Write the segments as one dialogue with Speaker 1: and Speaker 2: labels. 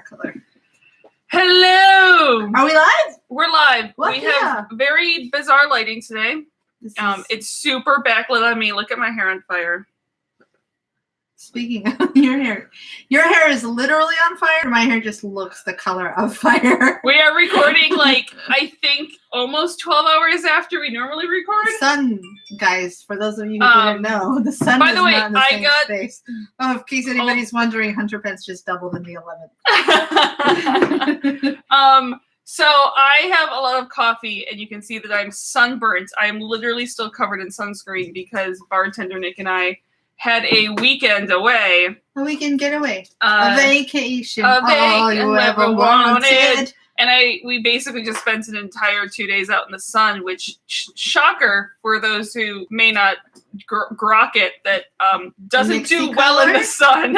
Speaker 1: color.
Speaker 2: Hello!
Speaker 1: Are we live?
Speaker 2: We're live.
Speaker 1: What?
Speaker 2: We have very bizarre lighting today. It's super backlit on me. Look at my hair on fire.
Speaker 1: Speaking of your hair is literally on fire. My hair just looks the color of fire.
Speaker 2: We are recording I think almost 12 hours after we normally record.
Speaker 1: The sun, guys, for those of you who didn't know, the sun is not in the same space. Oh, in case anybody's wondering, Hunter Pence just doubled in the 11th.
Speaker 2: So I have a lot of coffee, and you can see that I'm sunburnt. I am literally still covered in sunscreen because bartender Nick and I had a weekend away.
Speaker 1: A weekend getaway. A vacation.
Speaker 2: All
Speaker 1: you ever wanted.
Speaker 2: And we basically just spent an entire 2 days out in the sun, which, shocker for those who may not grok it, that doesn't
Speaker 1: Nixie
Speaker 2: do well in the sun.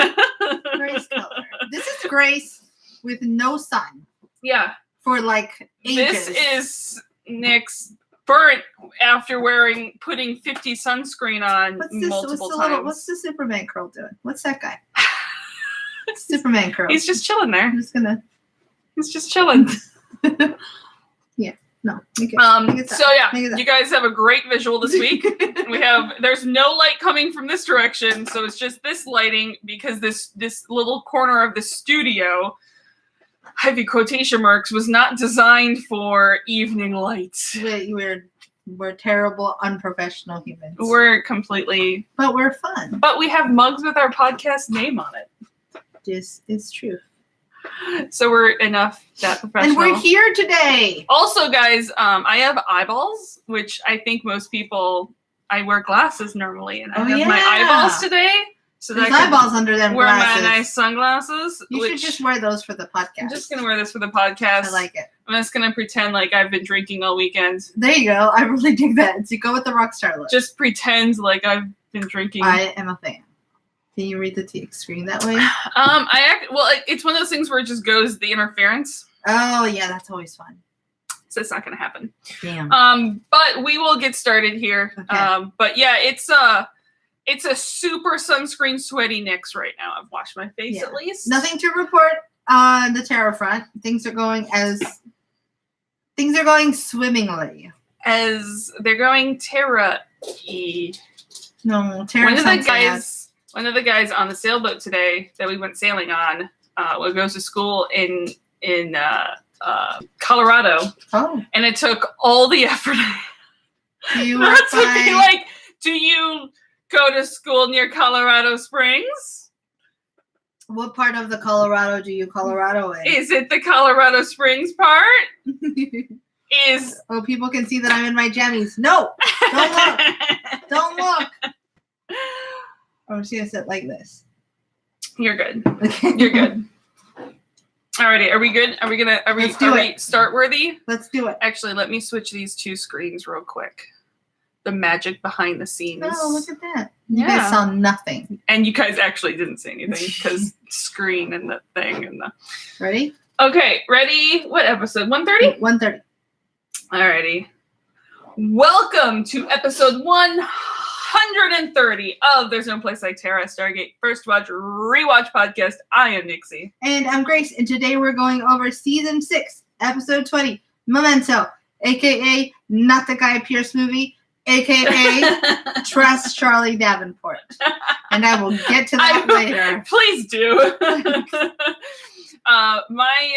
Speaker 1: Grace color. This is Grace with no sun.
Speaker 2: Yeah.
Speaker 1: For ages.
Speaker 2: This is Nick's burnt after putting 50 sunscreen on multiple times.
Speaker 1: What's the Superman curl doing? What's that guy? Superman curl.
Speaker 2: He's just chilling there.
Speaker 1: He's
Speaker 2: just chilling.
Speaker 1: Yeah. No.
Speaker 2: So yeah, you guys have a great visual this week. There's no light coming from this direction, so it's just this lighting because this little corner of the studio, heavy quotation marks, was not designed for evening lights.
Speaker 1: We're terrible, unprofessional humans.
Speaker 2: We're completely...
Speaker 1: But we're fun.
Speaker 2: But we have mugs with our podcast name on it.
Speaker 1: This is true.
Speaker 2: So we're enough that professional.
Speaker 1: And we're here today.
Speaker 2: Also, guys, I have eyeballs, which I think most people... I wear glasses normally, and I have my eyeballs today. So
Speaker 1: there's eyeballs under them
Speaker 2: wear
Speaker 1: glasses.
Speaker 2: My nice sunglasses.
Speaker 1: You should just wear those for the podcast.
Speaker 2: I'm just going to wear this for the podcast.
Speaker 1: I like it.
Speaker 2: I'm just going to pretend like I've been drinking all weekend.
Speaker 1: There you go. I really dig that. So go with the rock star look.
Speaker 2: Just pretend like I've been drinking.
Speaker 1: I am a fan. Can you read the screen that way?
Speaker 2: It's one of those things where it just goes the interference.
Speaker 1: Oh, yeah. That's always fun.
Speaker 2: So it's not going to happen.
Speaker 1: Damn.
Speaker 2: But we will get started here. Okay. But yeah, it's a super sunscreen sweaty Nix right now. I've washed my face at least.
Speaker 1: Nothing to report on the Terra front. Things are going swimmingly.
Speaker 2: As they're going Terra-y.
Speaker 1: No, Terra.
Speaker 2: One of the guys on the sailboat today that we went sailing on goes to school in Colorado. Oh. And it took all the effort. Do you do you go to school near Colorado Springs?
Speaker 1: What part of the Colorado do you Colorado in?
Speaker 2: Is it the Colorado Springs part?
Speaker 1: Oh, people can see that I'm in my jammies. No, don't look. Don't look. I'm just gonna sit like this.
Speaker 2: You're good.
Speaker 1: Okay.
Speaker 2: You're good. Alrighty, are we good? Are we start worthy?
Speaker 1: Let's do it.
Speaker 2: Actually, let me switch these two screens real quick. The magic behind the scenes.
Speaker 1: Oh, look at that. You guys saw nothing.
Speaker 2: And you guys actually didn't say anything because screen and the thing and the...
Speaker 1: Ready?
Speaker 2: Okay, ready? What episode? 130?
Speaker 1: 130.
Speaker 2: Alrighty. Welcome to episode 130 of There's No Place Like Terra, Stargate First Watch Rewatch Podcast. I am Nixie.
Speaker 1: And I'm Grace, and today we're going over Season 6, Episode 20, Memento, a.k.a. Not the Guy Pearce movie, a.k.a. Trust Charlie Davenport. And I will get to that later.
Speaker 2: Please do. My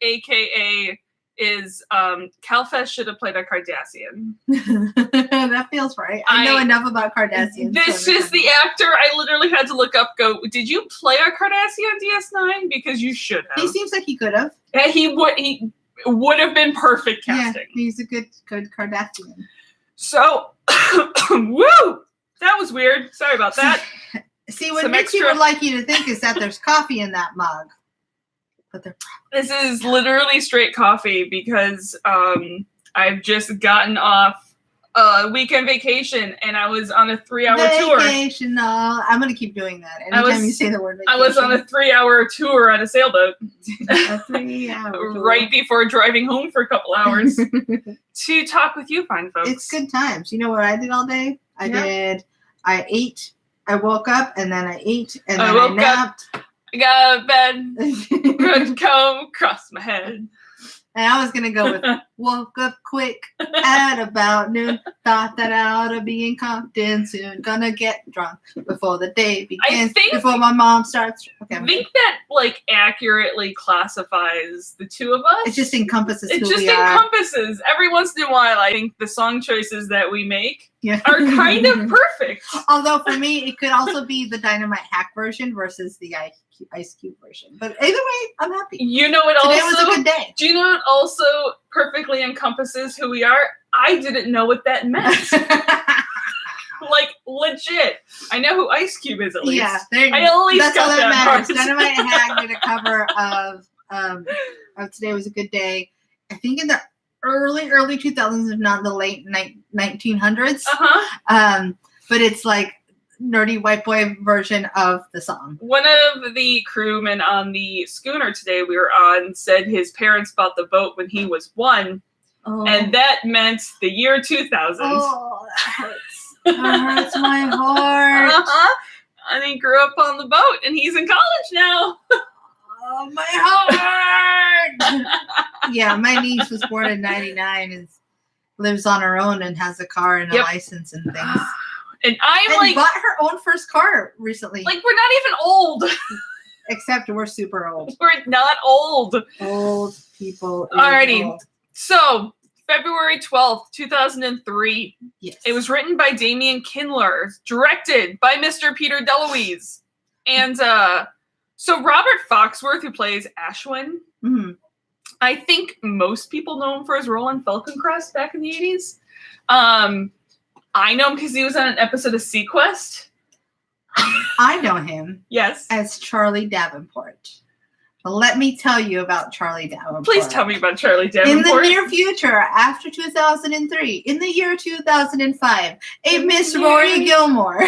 Speaker 2: a.k.a. is Calfest should have played a Cardassian.
Speaker 1: That feels right. I know enough about Cardassians.
Speaker 2: This is the actor I literally had to look up. Did you play a Cardassian DS9? Because you should have.
Speaker 1: He seems like he could have.
Speaker 2: He would have been perfect casting.
Speaker 1: Yeah, he's a good Cardassian.
Speaker 2: So, woo! That was weird. Sorry about that.
Speaker 1: See, what Nixie would like you to think is that there's coffee in that mug. But
Speaker 2: this is literally straight coffee because I've just gotten off a weekend vacation and I was on a 3-hour tour.
Speaker 1: Vacation, no. I'm going to keep doing that anytime you say the word vacation.
Speaker 2: I was on a 3-hour tour on a sailboat.
Speaker 1: A 3-hour tour.
Speaker 2: Right before driving home for a couple hours to talk with you fine folks.
Speaker 1: It's good times. You know what I did all day? I ate, I woke up, and then I ate, and then I napped.
Speaker 2: I got a bed, good comb across my head.
Speaker 1: And I was going to go with, woke up quick at about noon. Thought that I ought to be in Compton soon. Gonna get drunk before the day begins. Before my mom starts. Okay,
Speaker 2: I think that, like, accurately classifies the two of us.
Speaker 1: It just encompasses who we are.
Speaker 2: It just encompasses. Every once in a while, I think the song choices that we make are kind of perfect.
Speaker 1: Although, for me, it could also be the Dynamite Hack version versus the Ice Cube version. But either way, I'm happy.
Speaker 2: You know what
Speaker 1: Today
Speaker 2: also...
Speaker 1: was a good day.
Speaker 2: Do you know what also perfectly encompasses who we are? I didn't know what that meant. Like, legit. I know who Ice Cube is, at least.
Speaker 1: Yeah.
Speaker 2: I at least
Speaker 1: that's
Speaker 2: got
Speaker 1: all that matters.
Speaker 2: part.
Speaker 1: Dynamite Hack did a cover of Today Was a Good Day. I think in the early 2000s, if not the late 1900s. But it's like nerdy white boy version of the song.
Speaker 2: One of the crewmen on the schooner today we were on said his parents bought the boat when he was 1, and that meant the year 2000.
Speaker 1: Oh, that hurts. That hurts my heart.
Speaker 2: And he grew up on the boat, and he's in college now.
Speaker 1: Oh, my heart! Yeah, my niece was born in 99 and lives on her own and has a car and a license and things.
Speaker 2: And I
Speaker 1: bought her own first car recently.
Speaker 2: Like, we're not even old.
Speaker 1: Except we're super old.
Speaker 2: We're not old.
Speaker 1: Old people.
Speaker 2: Alrighty.
Speaker 1: Old.
Speaker 2: So, February 12th, 2003.
Speaker 1: Yes.
Speaker 2: It was written by Damian Kindler, directed by Mr. Peter DeLuise. And so Robert Foxworth, who plays Ashwin, I think most people know him for his role in Falcon Crest back in the 80s. I know him because he was on an episode of Sequest.
Speaker 1: I know him.
Speaker 2: Yes.
Speaker 1: As Charlie Davenport. But let me tell you about Charlie Davenport.
Speaker 2: Please tell me about Charlie Davenport.
Speaker 1: In the near future, after 2003, in the year 2005, a Miss Rory Gilmore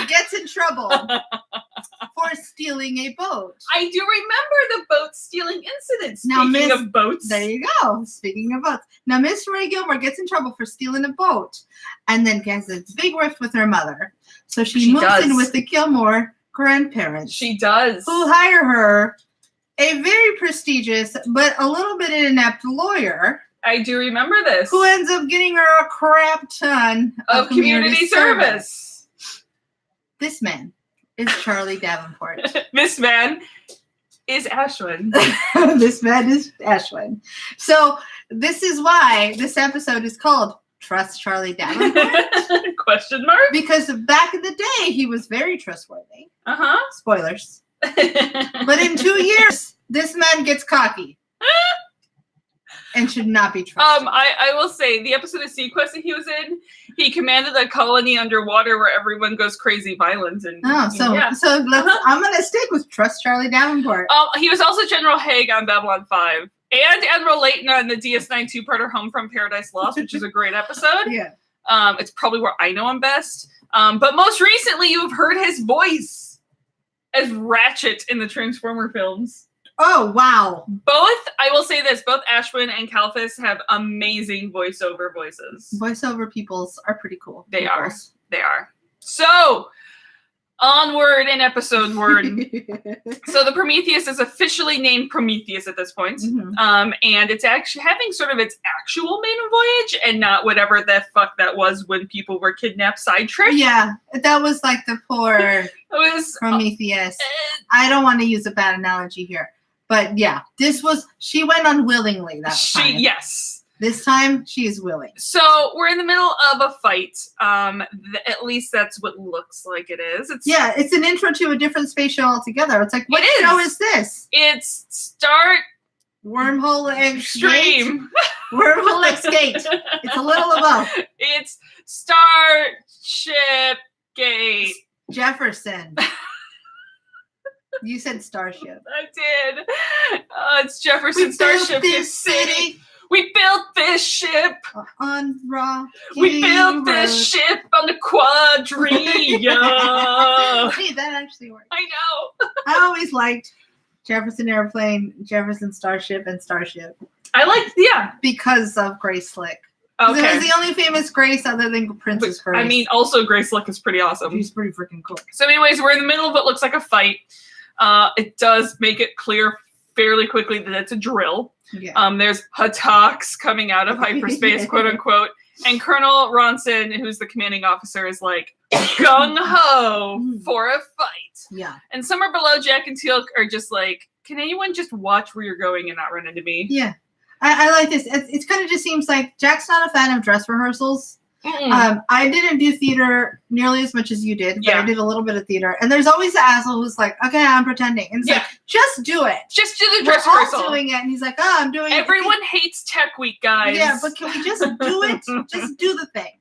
Speaker 1: gets in trouble for stealing a boat.
Speaker 2: I do remember the boat stealing incident.
Speaker 1: Speaking
Speaker 2: of boats.
Speaker 1: There you go. Speaking of boats. Now, Miss Rory Gilmore gets in trouble for stealing a boat and then gets a big rift with her mother. So she moves in with the Gilmore grandparents.
Speaker 2: She does.
Speaker 1: Who hire her, a very prestigious but a little bit inept lawyer.
Speaker 2: I do remember this.
Speaker 1: Who ends up getting her a crap ton of community service. This man is Charlie Davenport.
Speaker 2: This man is Ashwin.
Speaker 1: This man is Ashwin. So this is why this episode is called Trust Charlie Davenport?
Speaker 2: Question mark?
Speaker 1: Because back in the day, he was very trustworthy. Spoilers. But in 2 years, this man gets cocky. And should not be trusted.
Speaker 2: I will say, the episode of Sequest that he was in, he commanded a colony underwater where everyone goes crazy violent. And
Speaker 1: so I'm going to stick with Trust Charlie Davenport.
Speaker 2: He was also General Haig on Babylon 5. And Admiral Layton on the DS9 two-parter Home from Paradise Lost, which is a great episode.
Speaker 1: Yeah.
Speaker 2: It's probably where I know him best. But most recently, you have heard his voice as Ratchet in the Transformer films.
Speaker 1: Oh, wow.
Speaker 2: I will say this, both Ashwin and Kalfas have amazing voiceover voices.
Speaker 1: Voiceover peoples are pretty cool.
Speaker 2: They are. So, onward and episode word. So the Prometheus is officially named Prometheus at this point. And it's actually having sort of its actual maiden voyage and not whatever the fuck that was when people were kidnapped side trip.
Speaker 1: Yeah, that was like the poor Prometheus. I don't want to use a bad analogy here. But yeah, she went unwillingly that time.
Speaker 2: Yes.
Speaker 1: This time, she is willing.
Speaker 2: So, we're in the middle of a fight. At least that's what looks like it is.
Speaker 1: It's an intro to a different space show altogether. It's like, what show is this?
Speaker 2: It's Start
Speaker 1: Wormhole
Speaker 2: Extreme.
Speaker 1: Wormhole Escape. It's a little above.
Speaker 2: It's Starship Gate.
Speaker 1: Jefferson. You said Starship.
Speaker 2: I did. It's Jefferson Starship City. We built this ship
Speaker 1: on Rocky
Speaker 2: We built this ship on the Quadria.
Speaker 1: Hey, that actually worked.
Speaker 2: I know.
Speaker 1: I always liked Jefferson Airplane, Jefferson Starship, and Starship.
Speaker 2: I liked,
Speaker 1: because of Grace Slick.
Speaker 2: Okay.
Speaker 1: It was the only famous Grace other than Princess Grace.
Speaker 2: I mean, also Grace Slick is pretty awesome.
Speaker 1: She's pretty freaking cool.
Speaker 2: So anyways, we're in the middle of what looks like a fight. It does make it clear fairly quickly that it's a drill.
Speaker 1: Yeah.
Speaker 2: There's attacks coming out of hyperspace, quote unquote. And Colonel Ronson, who's the commanding officer, is like, gung-ho for a fight.
Speaker 1: Yeah.
Speaker 2: And somewhere below, Jack and Teal'c are just like, can anyone just watch where you're going and not run into me?
Speaker 1: Yeah. I like this. It's kind of just seems like Jack's not a fan of dress rehearsals. I didn't do theater nearly as much as you did, but I did a little bit of theater. And there's always the asshole who's like, okay, I'm pretending. And it's like, just do it.
Speaker 2: Just do the dress rehearsal.
Speaker 1: We're all doing it. And he's like, oh, I'm doing it.
Speaker 2: Everyone hates Tech Week, guys.
Speaker 1: Yeah, but can we just do it? Just do the thing.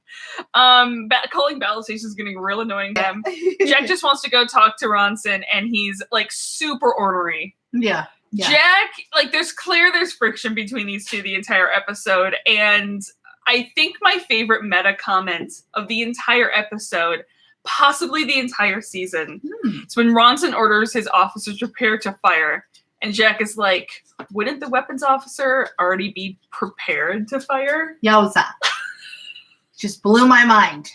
Speaker 2: Calling battle stations is getting real annoying to him. Jack just wants to go talk to Ronson, and he's like super ornery.
Speaker 1: Yeah.
Speaker 2: Jack, like, there's friction between these two the entire episode, and I think my favorite meta comment of the entire episode, possibly the entire season, it's when Ronson orders his officers prepare to fire, and Jack is like, wouldn't the weapons officer already be prepared to fire?
Speaker 1: Yowza. Just blew my mind.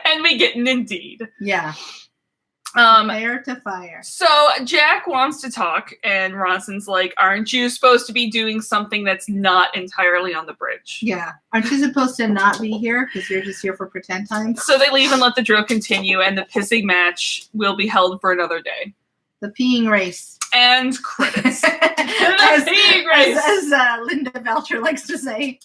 Speaker 2: And we get an indeed.
Speaker 1: Yeah. Prepare to fire.
Speaker 2: So Jack wants to talk, and Ronson's like, aren't you supposed to be doing something that's not entirely on the bridge?
Speaker 1: Yeah. Aren't you supposed to not be here because you're just here for pretend time?
Speaker 2: So they leave and let the drill continue, and the pissing match will be held for another day.
Speaker 1: The peeing race.
Speaker 2: And credits. Peeing race.
Speaker 1: As Linda Belcher likes to say.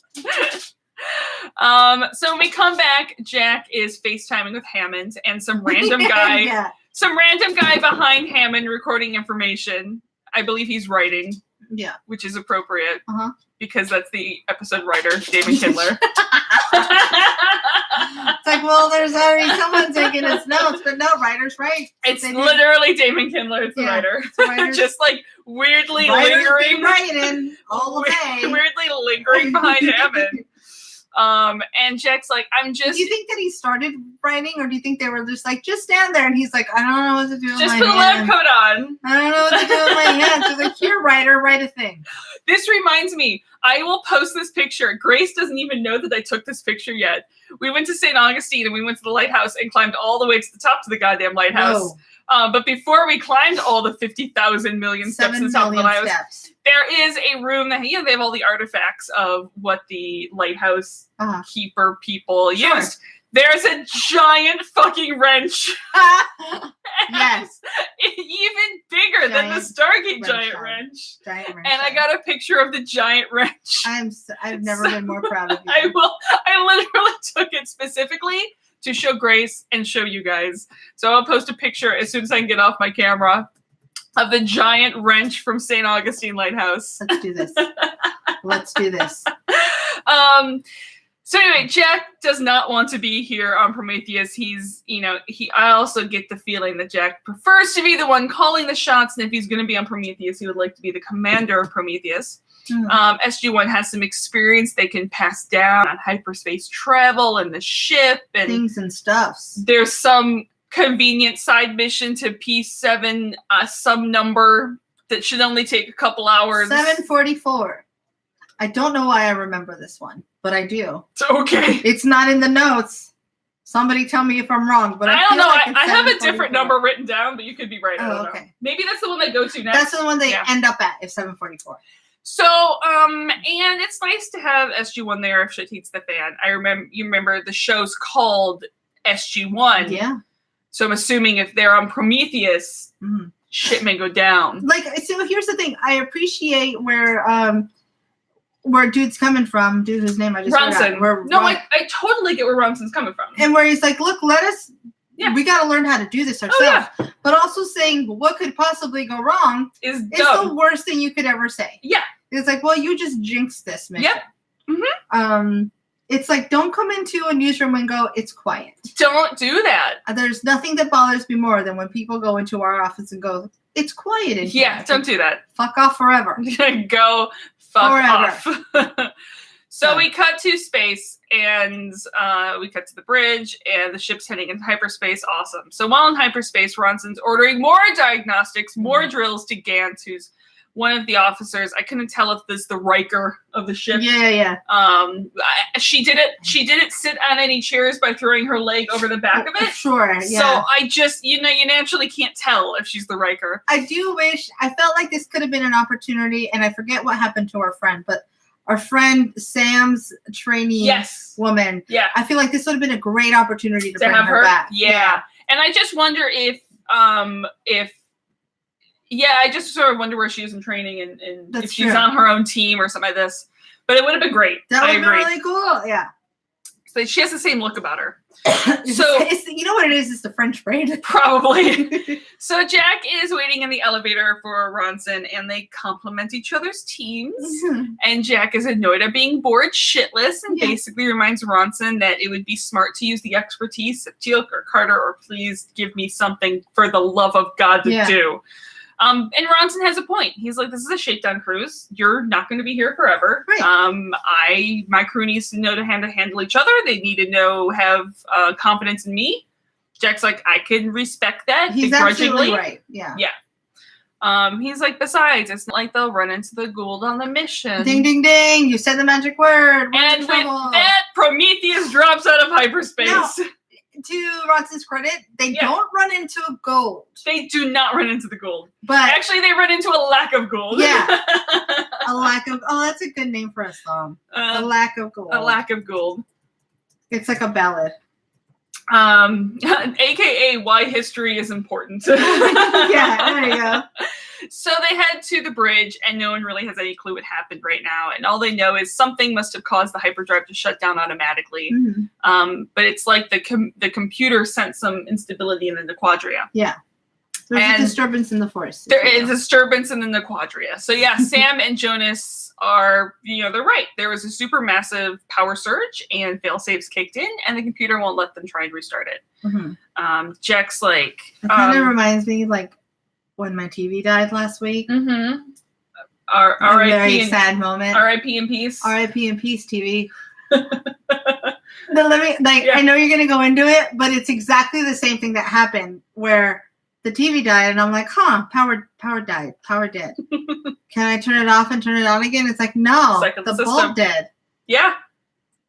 Speaker 2: So when we come back, Jack is FaceTiming with Hammond and some random guy. Some random guy behind Hammond recording information. I believe he's writing.
Speaker 1: Yeah.
Speaker 2: Which is appropriate. Because that's the episode writer, Damon Kindler.
Speaker 1: It's like, well, there's already someone taking his notes, but no, writers write.
Speaker 2: It's literally Damon Kindler, it's the writer. Just like weirdly lingering.
Speaker 1: Writing all day.
Speaker 2: Weirdly lingering behind Hammond. And Jack's like, I'm just...
Speaker 1: Do you think that he started writing, or do you think they were just like, just stand there, and he's like, I don't know what to do with my
Speaker 2: Just
Speaker 1: hands.
Speaker 2: put a lab coat on.
Speaker 1: I don't know what to do with my hands. He's like, here, writer, write a thing.
Speaker 2: This reminds me, I will post this picture. Grace doesn't even know that I took this picture yet. We went to St. Augustine, and we went to the lighthouse and climbed all the way to the top to the goddamn lighthouse. But before we climbed all the 50,000 million steps in the top of the lighthouse, there is a room that, they have all the artifacts of what the lighthouse keeper people used. There's a giant fucking wrench.
Speaker 1: Yes.
Speaker 2: Even bigger than the Stargate giant wrench. And I got a picture of the giant wrench.
Speaker 1: I've never been more proud of you.
Speaker 2: I literally took it specifically to show Grace and show you guys. So I'll post a picture as soon as I can get off my camera of the giant wrench from St. Augustine Lighthouse.
Speaker 1: Let's do this. Let's do this.
Speaker 2: So anyway, Jack does not want to be here on Prometheus. I also get the feeling that Jack prefers to be the one calling the shots, and if he's going to be on Prometheus, he would like to be the commander of Prometheus. SG-1 has some experience they can pass down on hyperspace travel and the ship and
Speaker 1: things and stuffs.
Speaker 2: There's some convenient side mission to P7, some number that should only take a couple hours.
Speaker 1: 744. I don't know why I remember this one, but I do.
Speaker 2: Okay.
Speaker 1: It's not in the notes. Somebody tell me if I'm wrong, but
Speaker 2: I don't know.
Speaker 1: Like
Speaker 2: I have a different number written down, but you could be right. I don't know. Maybe that's the one they go to next.
Speaker 1: That's the one they end up at, if 744.
Speaker 2: So, and it's nice to have SG-1 there if shit hits the fan. You remember the show's called SG-1.
Speaker 1: Yeah.
Speaker 2: So I'm assuming if they're on Prometheus, shit may go down.
Speaker 1: Like, so here's the thing. I appreciate where dude's coming from, dude whose name I just
Speaker 2: Ronson. I totally get where Ronson's coming from.
Speaker 1: And where he's like, look, we got to learn how to do this ourselves. But also saying what could possibly go wrong is the worst thing you could ever say.
Speaker 2: Yeah.
Speaker 1: It's like, well, you just jinxed this mission.
Speaker 2: Yep.
Speaker 1: It's like, don't come into a newsroom and go, it's quiet.
Speaker 2: Don't do that.
Speaker 1: There's nothing that bothers me more than when people go into our office and go, it's quiet in here.
Speaker 2: Yeah, don't do that.
Speaker 1: Fuck off forever.
Speaker 2: Go fuck off. So we cut to space, and we cut to the bridge, and the ship's heading into hyperspace. Awesome. So while in hyperspace, Ronson's ordering more diagnostics, more drills to Gantz, who's one of the officers, I couldn't tell if this is the Riker of the ship.
Speaker 1: Yeah.
Speaker 2: She did it sit on any chairs by throwing her leg over the back of it.
Speaker 1: Sure, yeah.
Speaker 2: So I just, you naturally can't tell if she's the Riker.
Speaker 1: I do wish, I felt like this could have been an opportunity, and I forget what happened to our friend, but our friend Sam's trainee woman.
Speaker 2: Yeah.
Speaker 1: I feel like this would have been a great opportunity to bring her back.
Speaker 2: Yeah. And I just wonder if I just sort of wonder where she is in training and if she's on her own team or something like this. But it would have been great.
Speaker 1: That would have been really cool. Yeah.
Speaker 2: So she has the same look about her.
Speaker 1: So you know what it is? It's the French braid.
Speaker 2: Probably. So Jack is waiting in the elevator for Ronson, and they compliment each other's teams. Mm-hmm. And Jack is annoyed at being bored shitless, and basically reminds Ronson that it would be smart to use the expertise of Teal'c or Carter, or please give me something for the love of God to do. And Ronson has a point. He's like, this is a shakedown cruise. You're not going to be here forever. Right. My crew needs to know to handle each other. They need to have confidence in me. Jack's like, I can respect that.
Speaker 1: He's absolutely right. Yeah.
Speaker 2: Yeah. He's like, besides, it's not like they'll run into the Gau'ld on the mission.
Speaker 1: Ding, ding, ding. You said the magic word.
Speaker 2: And with that, Prometheus drops out of hyperspace.
Speaker 1: No. To Ronson's credit, they don't run into a Gau'ld.
Speaker 2: They do not run into the Gau'ld.
Speaker 1: But
Speaker 2: actually, they run into a lack of Gau'ld.
Speaker 1: Yeah. A lack of... Oh, that's a good name for a song. A lack of Gau'ld.
Speaker 2: A lack of Gau'ld.
Speaker 1: It's like a ballad.
Speaker 2: AKA why history is important.
Speaker 1: Yeah, there you go.
Speaker 2: So they head to the bridge, and no one really has any clue what happened right now. And all they know is something must have caused the hyperdrive to shut down automatically. Mm-hmm. But it's like the computer sent some instability in the Quadria.
Speaker 1: Yeah. There's a disturbance in the force.
Speaker 2: There is a disturbance in the Quadria. So yeah, Sam and Jonas are, they're right. There was a supermassive power surge, and failsafes kicked in, and the computer won't let them try and restart it. Mm-hmm. Jack's like...
Speaker 1: It kind of reminds me, like, when my TV died last week.
Speaker 2: Mm-hmm. A
Speaker 1: very sad moment.
Speaker 2: R.I.P. in peace.
Speaker 1: R.I.P. in peace, TV. I know you're going to go into it, but it's exactly the same thing that happened where the TV died, and I'm like, power died. Power dead. Can I turn it off and turn it on again? It's like, no, the bulb dead.
Speaker 2: Yeah.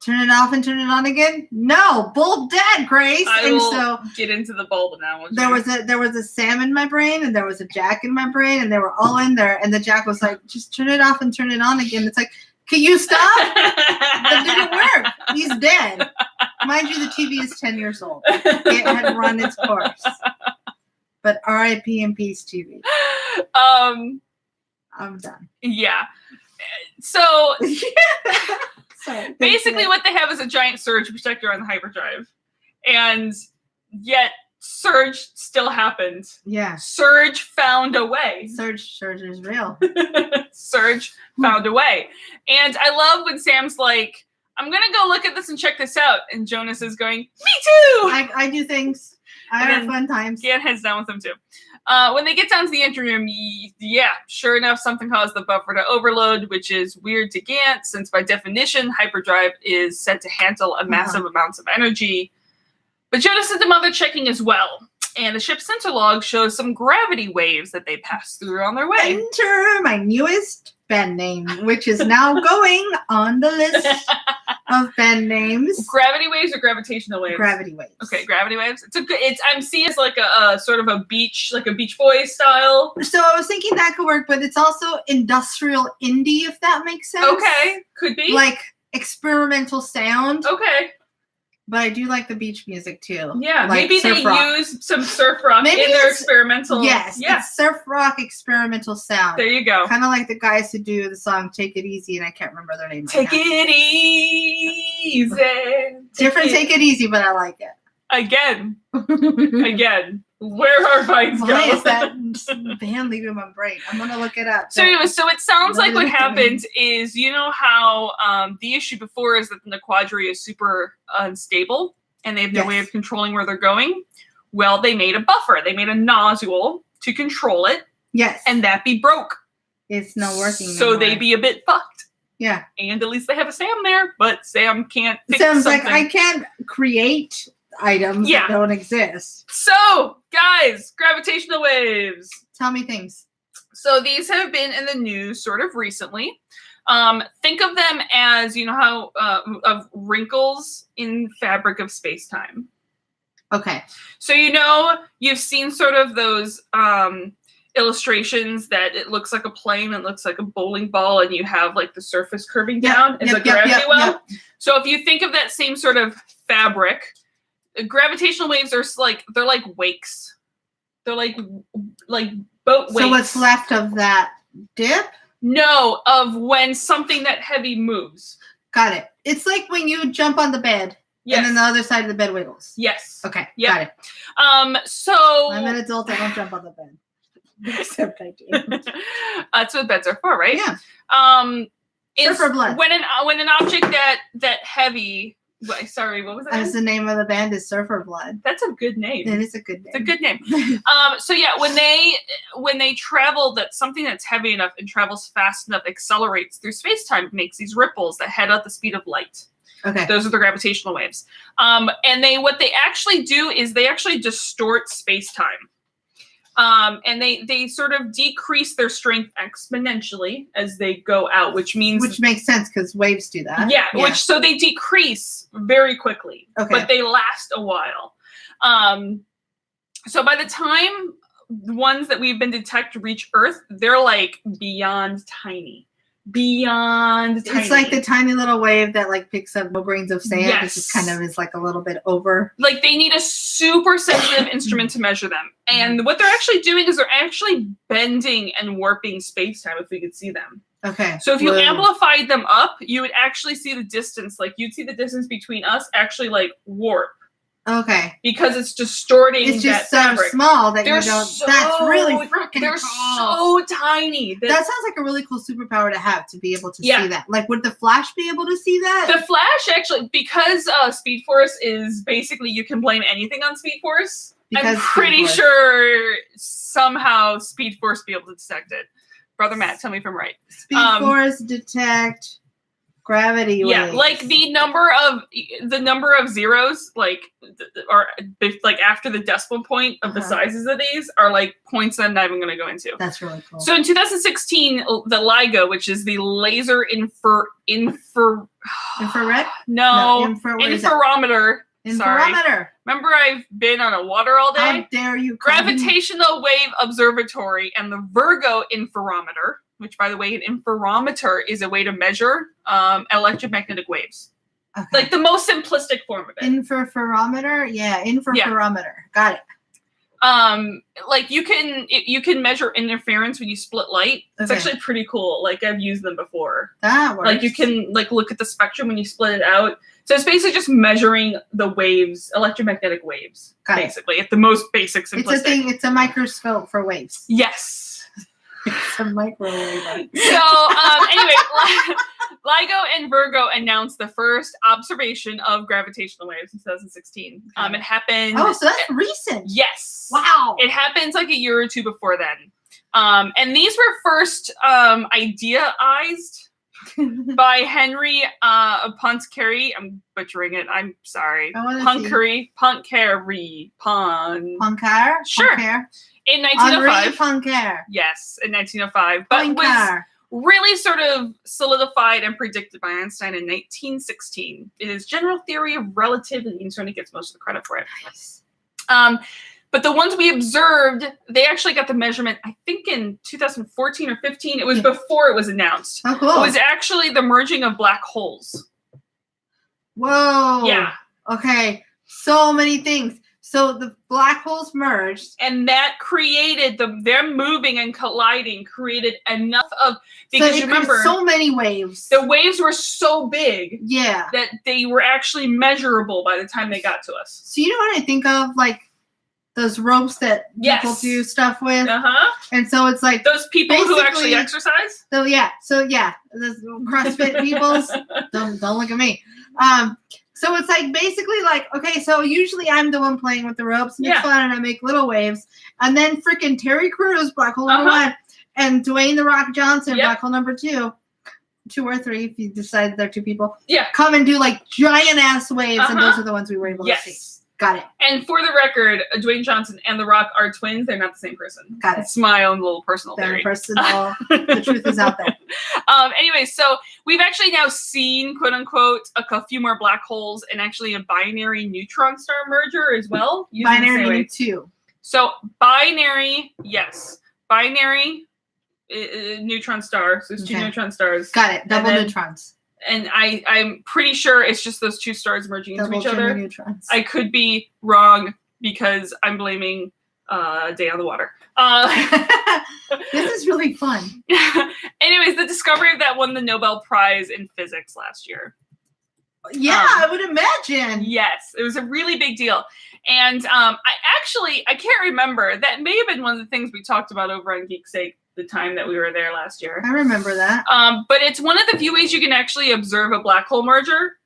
Speaker 1: Turn it off and turn it on again? No, bulb dead, Grace.
Speaker 2: I will get into the bulb now.
Speaker 1: There was a Sam in my brain, and there was a Jack in my brain, and they were all in there. And the Jack was like, just turn it off and turn it on again. It's like, can you stop? That didn't work. He's dead. Mind you, the TV is 10 years old. It had run its course. But R.I.P. in peace, TV. I'm done.
Speaker 2: Yeah. So...
Speaker 1: Sorry,
Speaker 2: basically, what they have is a giant surge protector on the hyperdrive, and yet surge still happened.
Speaker 1: Yeah,
Speaker 2: surge found a way.
Speaker 1: Surge is real.
Speaker 2: Surge found a way, and I love when Sam's like, "I'm gonna go look at this and check this out," and Jonas is going, "Me too."
Speaker 1: I do things. I have fun times.
Speaker 2: Gant heads down with them too. When they get down to the entry room, sure enough, something caused the buffer to overload, which is weird to Gant, since by definition, hyperdrive is set to handle a massive amounts of energy. But Jonas and the mother checking as well, and the ship's sensor log shows some gravity waves that they pass through on their way.
Speaker 1: Enter my newest band name, which is now going on the list of band names.
Speaker 2: Gravity waves or gravitational waves?
Speaker 1: Gravity waves.
Speaker 2: Okay, gravity waves. I'm seeing it's like a sort of a beach Boys style.
Speaker 1: So I was thinking that could work, but it's also industrial indie, if that makes sense.
Speaker 2: Okay, could be.
Speaker 1: Like experimental sound.
Speaker 2: Okay.
Speaker 1: But I do like the beach music too.
Speaker 2: Yeah,
Speaker 1: like
Speaker 2: maybe they use some surf rock in their experimental.
Speaker 1: Yes, it's surf rock experimental sound.
Speaker 2: There you go.
Speaker 1: Kind of like the guys who do the song "Take It Easy," and I can't remember their name.
Speaker 2: Take it easy.
Speaker 1: Different Take It Easy, but I like it.
Speaker 2: Again. Where are vines go?
Speaker 1: Why is that band leaving my brain? I'm gonna look it up.
Speaker 2: So anyway, so it sounds like what happened is, how the issue before is that the Quadria is super unstable and they have no way of controlling where they're going. Well, they made a buffer. They made a nozzle to control it.
Speaker 1: Yes.
Speaker 2: And that be broke.
Speaker 1: It's not working
Speaker 2: So
Speaker 1: anymore.
Speaker 2: They be a bit fucked.
Speaker 1: Yeah.
Speaker 2: And at least they have a Sam there, but Sam can't fix
Speaker 1: Sam's
Speaker 2: something.
Speaker 1: like, I can't create items that don't exist.
Speaker 2: So, guys, gravitational waves.
Speaker 1: Tell me things.
Speaker 2: So these have been in the news sort of recently. Think of them as, you know how of wrinkles in fabric of space-time.
Speaker 1: Okay.
Speaker 2: So you've seen sort of those illustrations that it looks like a plane, it looks like a bowling ball, and you have like the surface curving down as a gravity well. So if you think of that same sort of fabric, gravitational waves are they're like wakes. They're like boat wakes.
Speaker 1: So what's left of that dip?
Speaker 2: No, of when something that heavy moves.
Speaker 1: Got it. It's like when you jump on the bed. Yes. And then the other side of the bed wiggles.
Speaker 2: Yes.
Speaker 1: Okay.
Speaker 2: Yep.
Speaker 1: Got it.
Speaker 2: So
Speaker 1: I'm an adult. I don't jump on the bed. Except I do.
Speaker 2: That's what beds are for, right?
Speaker 1: Yeah.
Speaker 2: Surfer blood. When an object that heavy. Sorry, what was that?
Speaker 1: As the name of the band is Surfer Blood.
Speaker 2: That's a good name.
Speaker 1: It is a good name.
Speaker 2: It's a good name. So yeah, when they travel, that something that's heavy enough and travels fast enough accelerates through space-time, makes these ripples that head at the speed of light.
Speaker 1: Okay.
Speaker 2: Those are the gravitational waves. And what they actually do is they actually distort space-time. And they sort of decrease their strength exponentially as they go out, which
Speaker 1: makes sense because waves do that.
Speaker 2: Yeah, so they decrease very quickly, but they last a while. So by the time the ones that we've been detected reach Earth, they're like beyond tiny. It's
Speaker 1: like the tiny little wave that like picks up no grains of sand.
Speaker 2: Yes.
Speaker 1: It just kind of is like a little bit over.
Speaker 2: Like they need a super sensitive instrument to measure them. And what they're actually doing is they're actually bending and warping space-time if we could see them.
Speaker 1: Okay.
Speaker 2: So if you amplified them up, you would actually see the distance. Like you'd see the distance between us actually like warp.
Speaker 1: Okay.
Speaker 2: Because it's distorting.
Speaker 1: It's just
Speaker 2: that
Speaker 1: so
Speaker 2: fabric.
Speaker 1: small that you don't. That's really freaking
Speaker 2: They're
Speaker 1: cool.
Speaker 2: so tiny.
Speaker 1: That sounds like a really cool superpower to have, to be able to see that. Like, would the Flash be able to see that?
Speaker 2: The Flash actually, because Speed Force is basically, you can blame anything on Speed Force. I'm pretty sure somehow Speed Force be able to detect it. Brother Matt, tell me if I'm right.
Speaker 1: Speed Force detect gravity waves.
Speaker 2: Like the number of zeros, like are like after the decimal point of the sizes of these are like points that I'm not even going to go into.
Speaker 1: That's really cool.
Speaker 2: So in 2016, the LIGO, which is the laser infrared? No, interferometer. Sorry. Remember, I've been on a water all day.
Speaker 1: How dare you?
Speaker 2: Gravitational Wave Observatory and the Virgo Interferometer, which, by the way, an interferometer is a way to measure electromagnetic waves. Okay. Like the most simplistic form of it.
Speaker 1: Interferometer? Yeah, interferometer. Got it.
Speaker 2: Like you can measure interference when you split light. It's actually pretty cool. Like I've used them before.
Speaker 1: That works.
Speaker 2: Like you can like look at the spectrum when you split it out. So it's basically just measuring the waves, electromagnetic waves, basically at the most basic simplistic.
Speaker 1: It's a thing. It's a microscope for waves.
Speaker 2: Yes.
Speaker 1: It's a microwave.
Speaker 2: So anyway, LIGO and Virgo announced the first observation of gravitational waves in 2016. It happened.
Speaker 1: Oh, so that's recent.
Speaker 2: Yes.
Speaker 1: Wow.
Speaker 2: It happens like a year or two before then. And these were first ideaized by Henry Poincaré. I'm butchering it. I'm sorry. Poincaré. Sure.
Speaker 1: Poincaré.
Speaker 2: In 1905.
Speaker 1: Poincaré.
Speaker 2: Yes, in 1905. But was really sort of solidified and predicted by Einstein in 1916. It is general theory of relativity, and Sony gets most of the credit for it.
Speaker 1: Nice.
Speaker 2: But the ones we observed, they actually got the measurement, I think in 2014 or 15. It was before it was announced.
Speaker 1: Oh, cool.
Speaker 2: It was actually the merging of black holes.
Speaker 1: Whoa.
Speaker 2: Yeah.
Speaker 1: Okay. So many things. So the black holes merged.
Speaker 2: And that created, them moving and colliding created enough of, because you remember,
Speaker 1: so many waves.
Speaker 2: The waves were so big.
Speaker 1: Yeah.
Speaker 2: That they were actually measurable by the time they got to us.
Speaker 1: So you know what I think of? Like, those ropes that people do stuff with. And so it's like
Speaker 2: those people who actually exercise.
Speaker 1: So those CrossFit peoples. Don't look at me. So it's like basically like, okay, so usually I'm the one playing with the ropes, and it's fun, and I make little waves, and then freaking Terry Crews, black hole number 1, and Dwayne the Rock Johnson, black hole number 2 or 3, if you decide they're 2 people, come and do like giant ass waves, and those are the ones we were able to see. Got it.
Speaker 2: And for the record, Dwayne Johnson and The Rock are twins. They're not the same person.
Speaker 1: Got it.
Speaker 2: It's my own little personal theory.
Speaker 1: The truth is out there.
Speaker 2: Anyway, so we've actually now seen, quote unquote, a few more black holes and actually a binary neutron star merger as well.
Speaker 1: Binary meaning two.
Speaker 2: So binary, yes. Binary neutron star. So it's two neutron stars.
Speaker 1: Got it. Double neutrons.
Speaker 2: And I'm pretty sure it's just those two stars merging into each other.
Speaker 1: Neutrons.
Speaker 2: I could be wrong because I'm blaming Day on the Water.
Speaker 1: This is really fun.
Speaker 2: Anyways, the discovery of that won the Nobel Prize in physics last year.
Speaker 1: Yeah, I would imagine.
Speaker 2: Yes, it was a really big deal. And I can't remember. That may have been one of the things we talked about over on Geek's Sake the time that we were there last year.
Speaker 1: I remember that.
Speaker 2: But it's one of the few ways you can actually observe a black hole merger.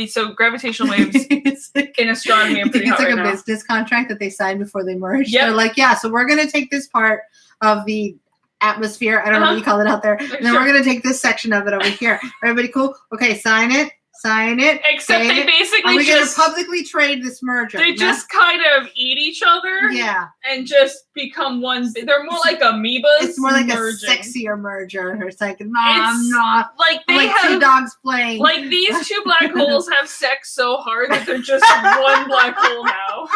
Speaker 2: So gravitational waves in astronomy are pretty hot right now. It's like a
Speaker 1: business contract that they signed before they merged.
Speaker 2: Yep.
Speaker 1: They're like, yeah, so we're going to take this part of the atmosphere. I don't know what you call it out there. And then we're going to take this section of it over here. Everybody cool? Okay, sign it.
Speaker 2: Except they basically
Speaker 1: we're going to publicly trade this merger.
Speaker 2: They just kind of eat each other.
Speaker 1: Yeah. And
Speaker 2: just become one. They're more like amoebas.
Speaker 1: It's more like
Speaker 2: merging.
Speaker 1: A sexier merger. It's like, I'm not.
Speaker 2: Like they have
Speaker 1: two dogs playing.
Speaker 2: Like these two black holes have sex so hard that they're just one black hole now.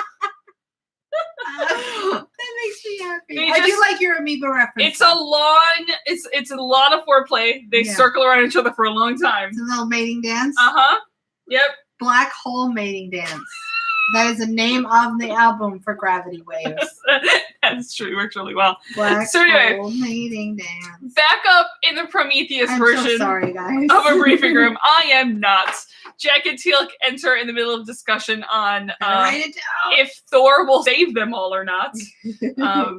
Speaker 1: That makes me happy. I do like your amoeba reference.
Speaker 2: It's a lot of foreplay. They circle around each other for a long time.
Speaker 1: It's a little mating dance.
Speaker 2: Yep.
Speaker 1: Black hole mating dance. That is the name of the album for Gravity Waves.
Speaker 2: That's true. It works really well.
Speaker 1: Black hole mating dance.
Speaker 2: Back up in the Prometheus version
Speaker 1: so sorry, guys.
Speaker 2: of a briefing room. I am not. Jack and Teal'c enter in the middle of discussion on if Thor will save them all or not.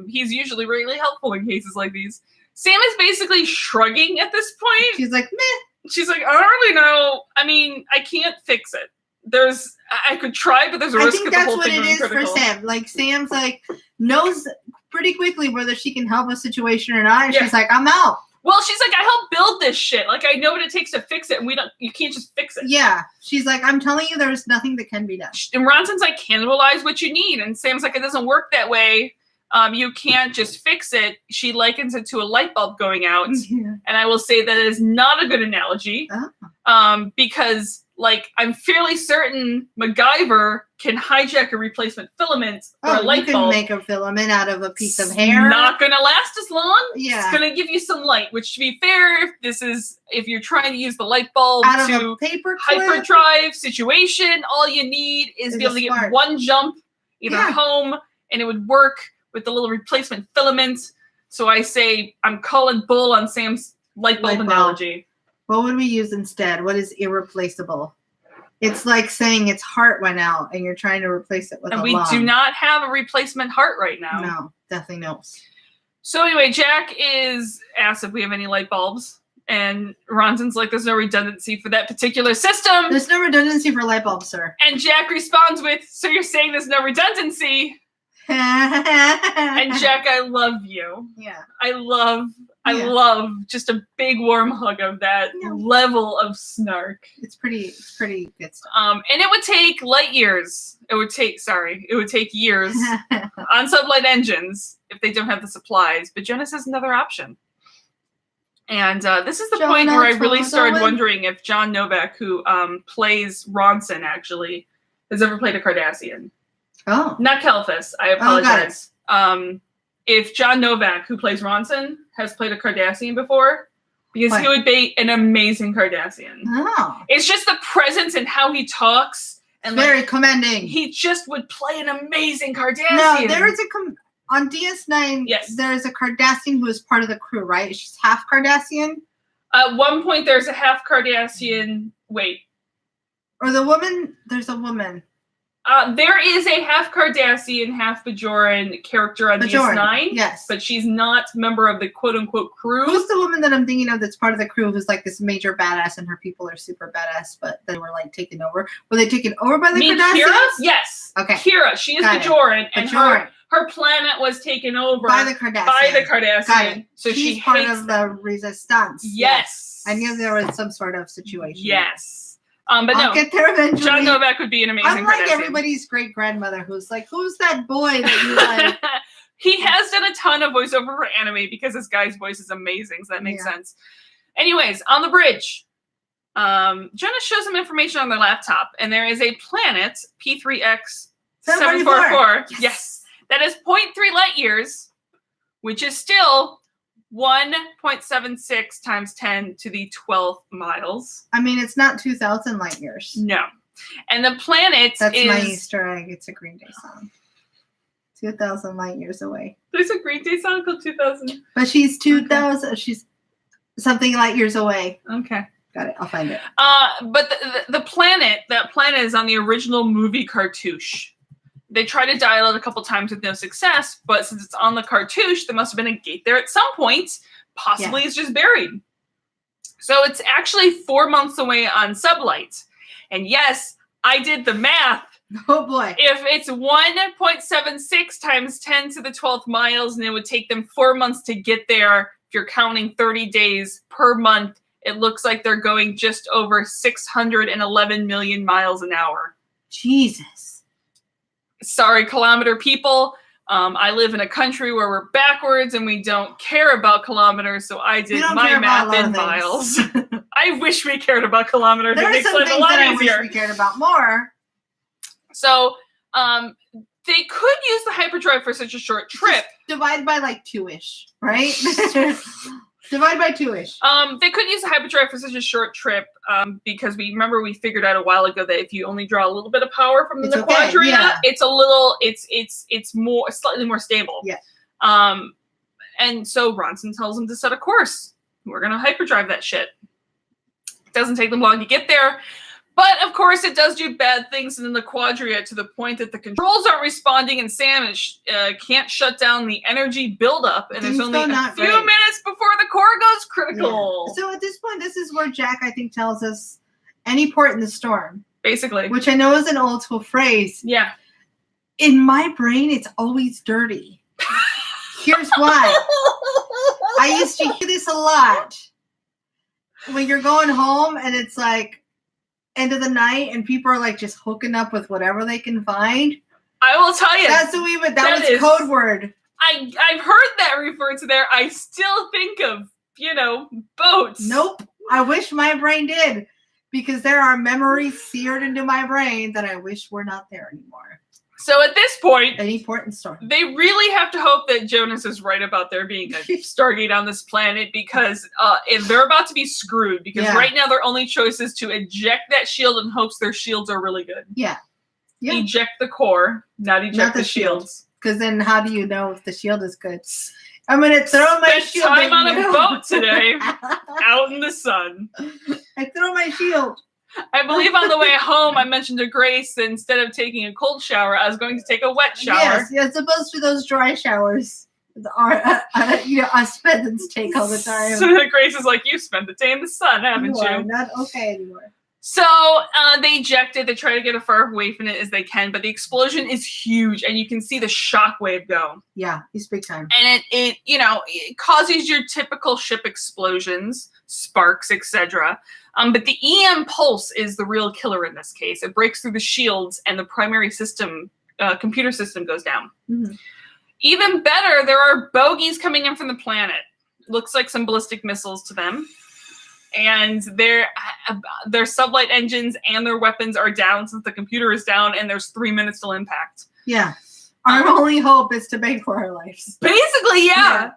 Speaker 2: He's usually really helpful in cases like these. Sam is basically shrugging at this point.
Speaker 1: She's like, meh.
Speaker 2: She's like, I don't really know. I mean, I can't fix it. I could try, but there's a risk of the whole thing being critical.
Speaker 1: I think that's what it is for Sam. Like, Sam's like, knows pretty quickly whether she can help a situation or not. And she's like, I'm out.
Speaker 2: Well, she's like, I helped build this shit. Like, I know what it takes to fix it, and you can't just fix it.
Speaker 1: Yeah. She's like, I'm telling you, there's nothing that can be done.
Speaker 2: And Ronson's like, cannibalize what you need. And Sam's like, it doesn't work that way. You can't just fix it. She likens it to a light bulb going out.
Speaker 1: Yeah.
Speaker 2: And I will say that is not a good analogy. Because, like, I'm fairly certain MacGyver can hijack a replacement filament or a light bulb.
Speaker 1: You can make a filament out of a piece of hair.
Speaker 2: Not going to last as long.
Speaker 1: Yeah.
Speaker 2: It's going to give you some light, which, to be fair, if you're trying to use the light bulb
Speaker 1: out
Speaker 2: to
Speaker 1: of a paper
Speaker 2: hyperdrive situation, all you need is be able to get one jump, either home, and it would work with the little replacement filament. So I say I'm calling bull on Sam's light bulb analogy.
Speaker 1: What would we use instead? What is irreplaceable? It's like saying its heart went out and you're trying to replace it with a lung.
Speaker 2: And we do not have a replacement heart right now.
Speaker 1: No, definitely no.
Speaker 2: So anyway, Jack is asked if we have any light bulbs. And Ronson's like, there's no redundancy for that particular system.
Speaker 1: There's no redundancy for light bulbs, sir.
Speaker 2: And Jack responds with, so you're saying there's no redundancy? And Jack, I love you.
Speaker 1: Yeah.
Speaker 2: I love just a big warm hug of that level of snark.
Speaker 1: It's pretty good stuff.
Speaker 2: And it would take light years. It would take years on sublight engines if they don't have the supplies. But Jonas is another option. And this is the point where I really started wondering if John Novak, who plays Ronson, actually has ever played a Cardassian.
Speaker 1: Oh.
Speaker 2: Not Kelphus. I apologize. If John Novak, who plays Ronson, has played a Cardassian before, because he would be an amazing Cardassian.
Speaker 1: Oh.
Speaker 2: It's just the presence and how he talks. And
Speaker 1: very commending.
Speaker 2: He just would play an amazing Cardassian.
Speaker 1: No, there is on DS9, there is a Cardassian who is part of the crew, right? She's half Cardassian?
Speaker 2: At one point, there's a half Cardassian. Wait.
Speaker 1: Or there's a woman.
Speaker 2: There is a half Cardassian, half Bajoran character on DS9.
Speaker 1: Yes.
Speaker 2: But she's not a member of the quote-unquote crew.
Speaker 1: Who's the woman that I'm thinking of that's part of the crew who's like this major badass and her people are super badass, but they were like taken over? Were they taken over by the Cardassians?
Speaker 2: Kira? Yes.
Speaker 1: Okay.
Speaker 2: Kira. She is Bajoran. And her planet was taken over
Speaker 1: by the Cardassian.
Speaker 2: So
Speaker 1: she's part of the resistance.
Speaker 2: Yes.
Speaker 1: I knew there was some sort of situation.
Speaker 2: Yes. But
Speaker 1: I'll
Speaker 2: no,
Speaker 1: get there eventually.
Speaker 2: John Novak would be an amazing
Speaker 1: I'm like
Speaker 2: Cardassian.
Speaker 1: everybody's great grandmother who's like, who's that boy that you like?
Speaker 2: He has done a ton of voiceover for anime because this guy's voice is amazing, so that makes sense. Anyways, on the bridge, Jonas shows some information on their laptop, and there is a planet, P3X744, yes, that is 0.3 light years, which is still 1.76 times 10 to the 12th miles.
Speaker 1: I mean, it's not 2,000 light years.
Speaker 2: No. And the planet
Speaker 1: That's my Easter egg. It's a Green Day song. 2,000 light years away.
Speaker 2: There's a Green Day song called 2000.
Speaker 1: But she's 2,000. Okay. She's something light years away.
Speaker 2: Okay.
Speaker 1: Got it. I'll find it.
Speaker 2: But that planet is on the original movie cartouche. They tried to dial it a couple times with no success, but since it's on the cartouche, there must have been a gate there at some point. Possibly it's just buried. So it's actually 4 months away on sublight. And yes, I did the math.
Speaker 1: Oh boy.
Speaker 2: If it's 1.76 times 10 to the 12th miles, and it would take them 4 months to get there, if you're counting 30 days per month, it looks like they're going just over 611 million miles an hour.
Speaker 1: Jesus.
Speaker 2: Sorry, kilometer people. I live in a country where we're backwards and we don't care about kilometers, so I did my math in miles. I wish we cared about kilometers.
Speaker 1: There are some things that I wish we cared about more.
Speaker 2: So, they could use the hyperdrive for such a short trip.
Speaker 1: Just divide by like 2-ish, right? Divide by 2-ish.
Speaker 2: They could use the hyperdrive for such a short trip because we figured out a while ago that if you only draw a little bit of power from the quadria, it's slightly more stable.
Speaker 1: Yeah.
Speaker 2: And so Ronson tells them to set a course. We're gonna hyperdrive that shit. It doesn't take them long to get there. But, of course, it does do bad things in the quadria to the point that the controls aren't responding and Sam can't shut down the energy buildup. And there's only a few minutes before the core goes critical.
Speaker 1: Yeah. So at this point, this is where Jack, I think, tells us any port in the storm.
Speaker 2: Basically.
Speaker 1: Which I know is an old school phrase.
Speaker 2: Yeah.
Speaker 1: In my brain, it's always dirty. Here's why. I used to hear this a lot. When you're going home and it's like, end of the night and people are like just hooking up with whatever they can find.
Speaker 2: I will tell you.
Speaker 1: That's what that was code word.
Speaker 2: I've heard that referred to there. I still think of, boats.
Speaker 1: Nope. I wish my brain did because there are memories seared into my brain that I wish were not there anymore.
Speaker 2: So at this point,
Speaker 1: any port in storm.
Speaker 2: They really have to hope that Jonas is right about there being a Stargate on this planet because if they're about to be screwed because right now their only choice is to eject that shield in hopes their shields are really good.
Speaker 1: Yeah.
Speaker 2: Eject the core, not eject the shields.
Speaker 1: Because then how do you know if the shield is good? I'm going to throw my shield.
Speaker 2: Spent time on a boat today out in the sun.
Speaker 1: I throw my shield.
Speaker 2: I believe on the way home, I mentioned to Grace that instead of taking a cold shower, I was going to take a wet shower.
Speaker 1: Yes, supposed to be those dry showers. Us peasants take all the time.
Speaker 2: So Grace is like, you spent the day in the sun, haven't you?
Speaker 1: Are not okay anymore.
Speaker 2: So they eject it. They try to get as far away from it as they can, but the explosion is huge, and you can see the shockwave go.
Speaker 1: Yeah, it's big time.
Speaker 2: And it causes your typical ship explosions, sparks, etc. But the EM pulse is the real killer in this case. It breaks through the shields, and the primary system, computer system, goes down. Mm-hmm. Even better, there are bogies coming in from the planet. Looks like some ballistic missiles to them. And their sublight engines and their weapons are down since the computer is down, and there's 3 minutes till impact.
Speaker 1: Yeah. Our only hope is to beg for our lives.
Speaker 2: Basically, yeah.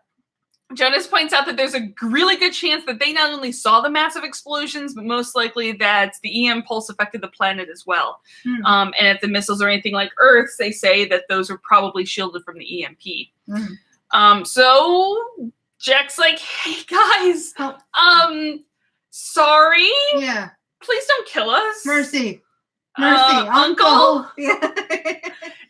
Speaker 2: Jonas points out that there's a really good chance that they not only saw the massive explosions, but most likely that the EM pulse affected the planet as well. Mm. And if the missiles are anything like Earth's, they say that those are probably shielded from the EMP. Mm. So Jack's like, hey, guys, sorry.
Speaker 1: Yeah.
Speaker 2: Please don't kill us.
Speaker 1: Mercy, Uncle. Yeah.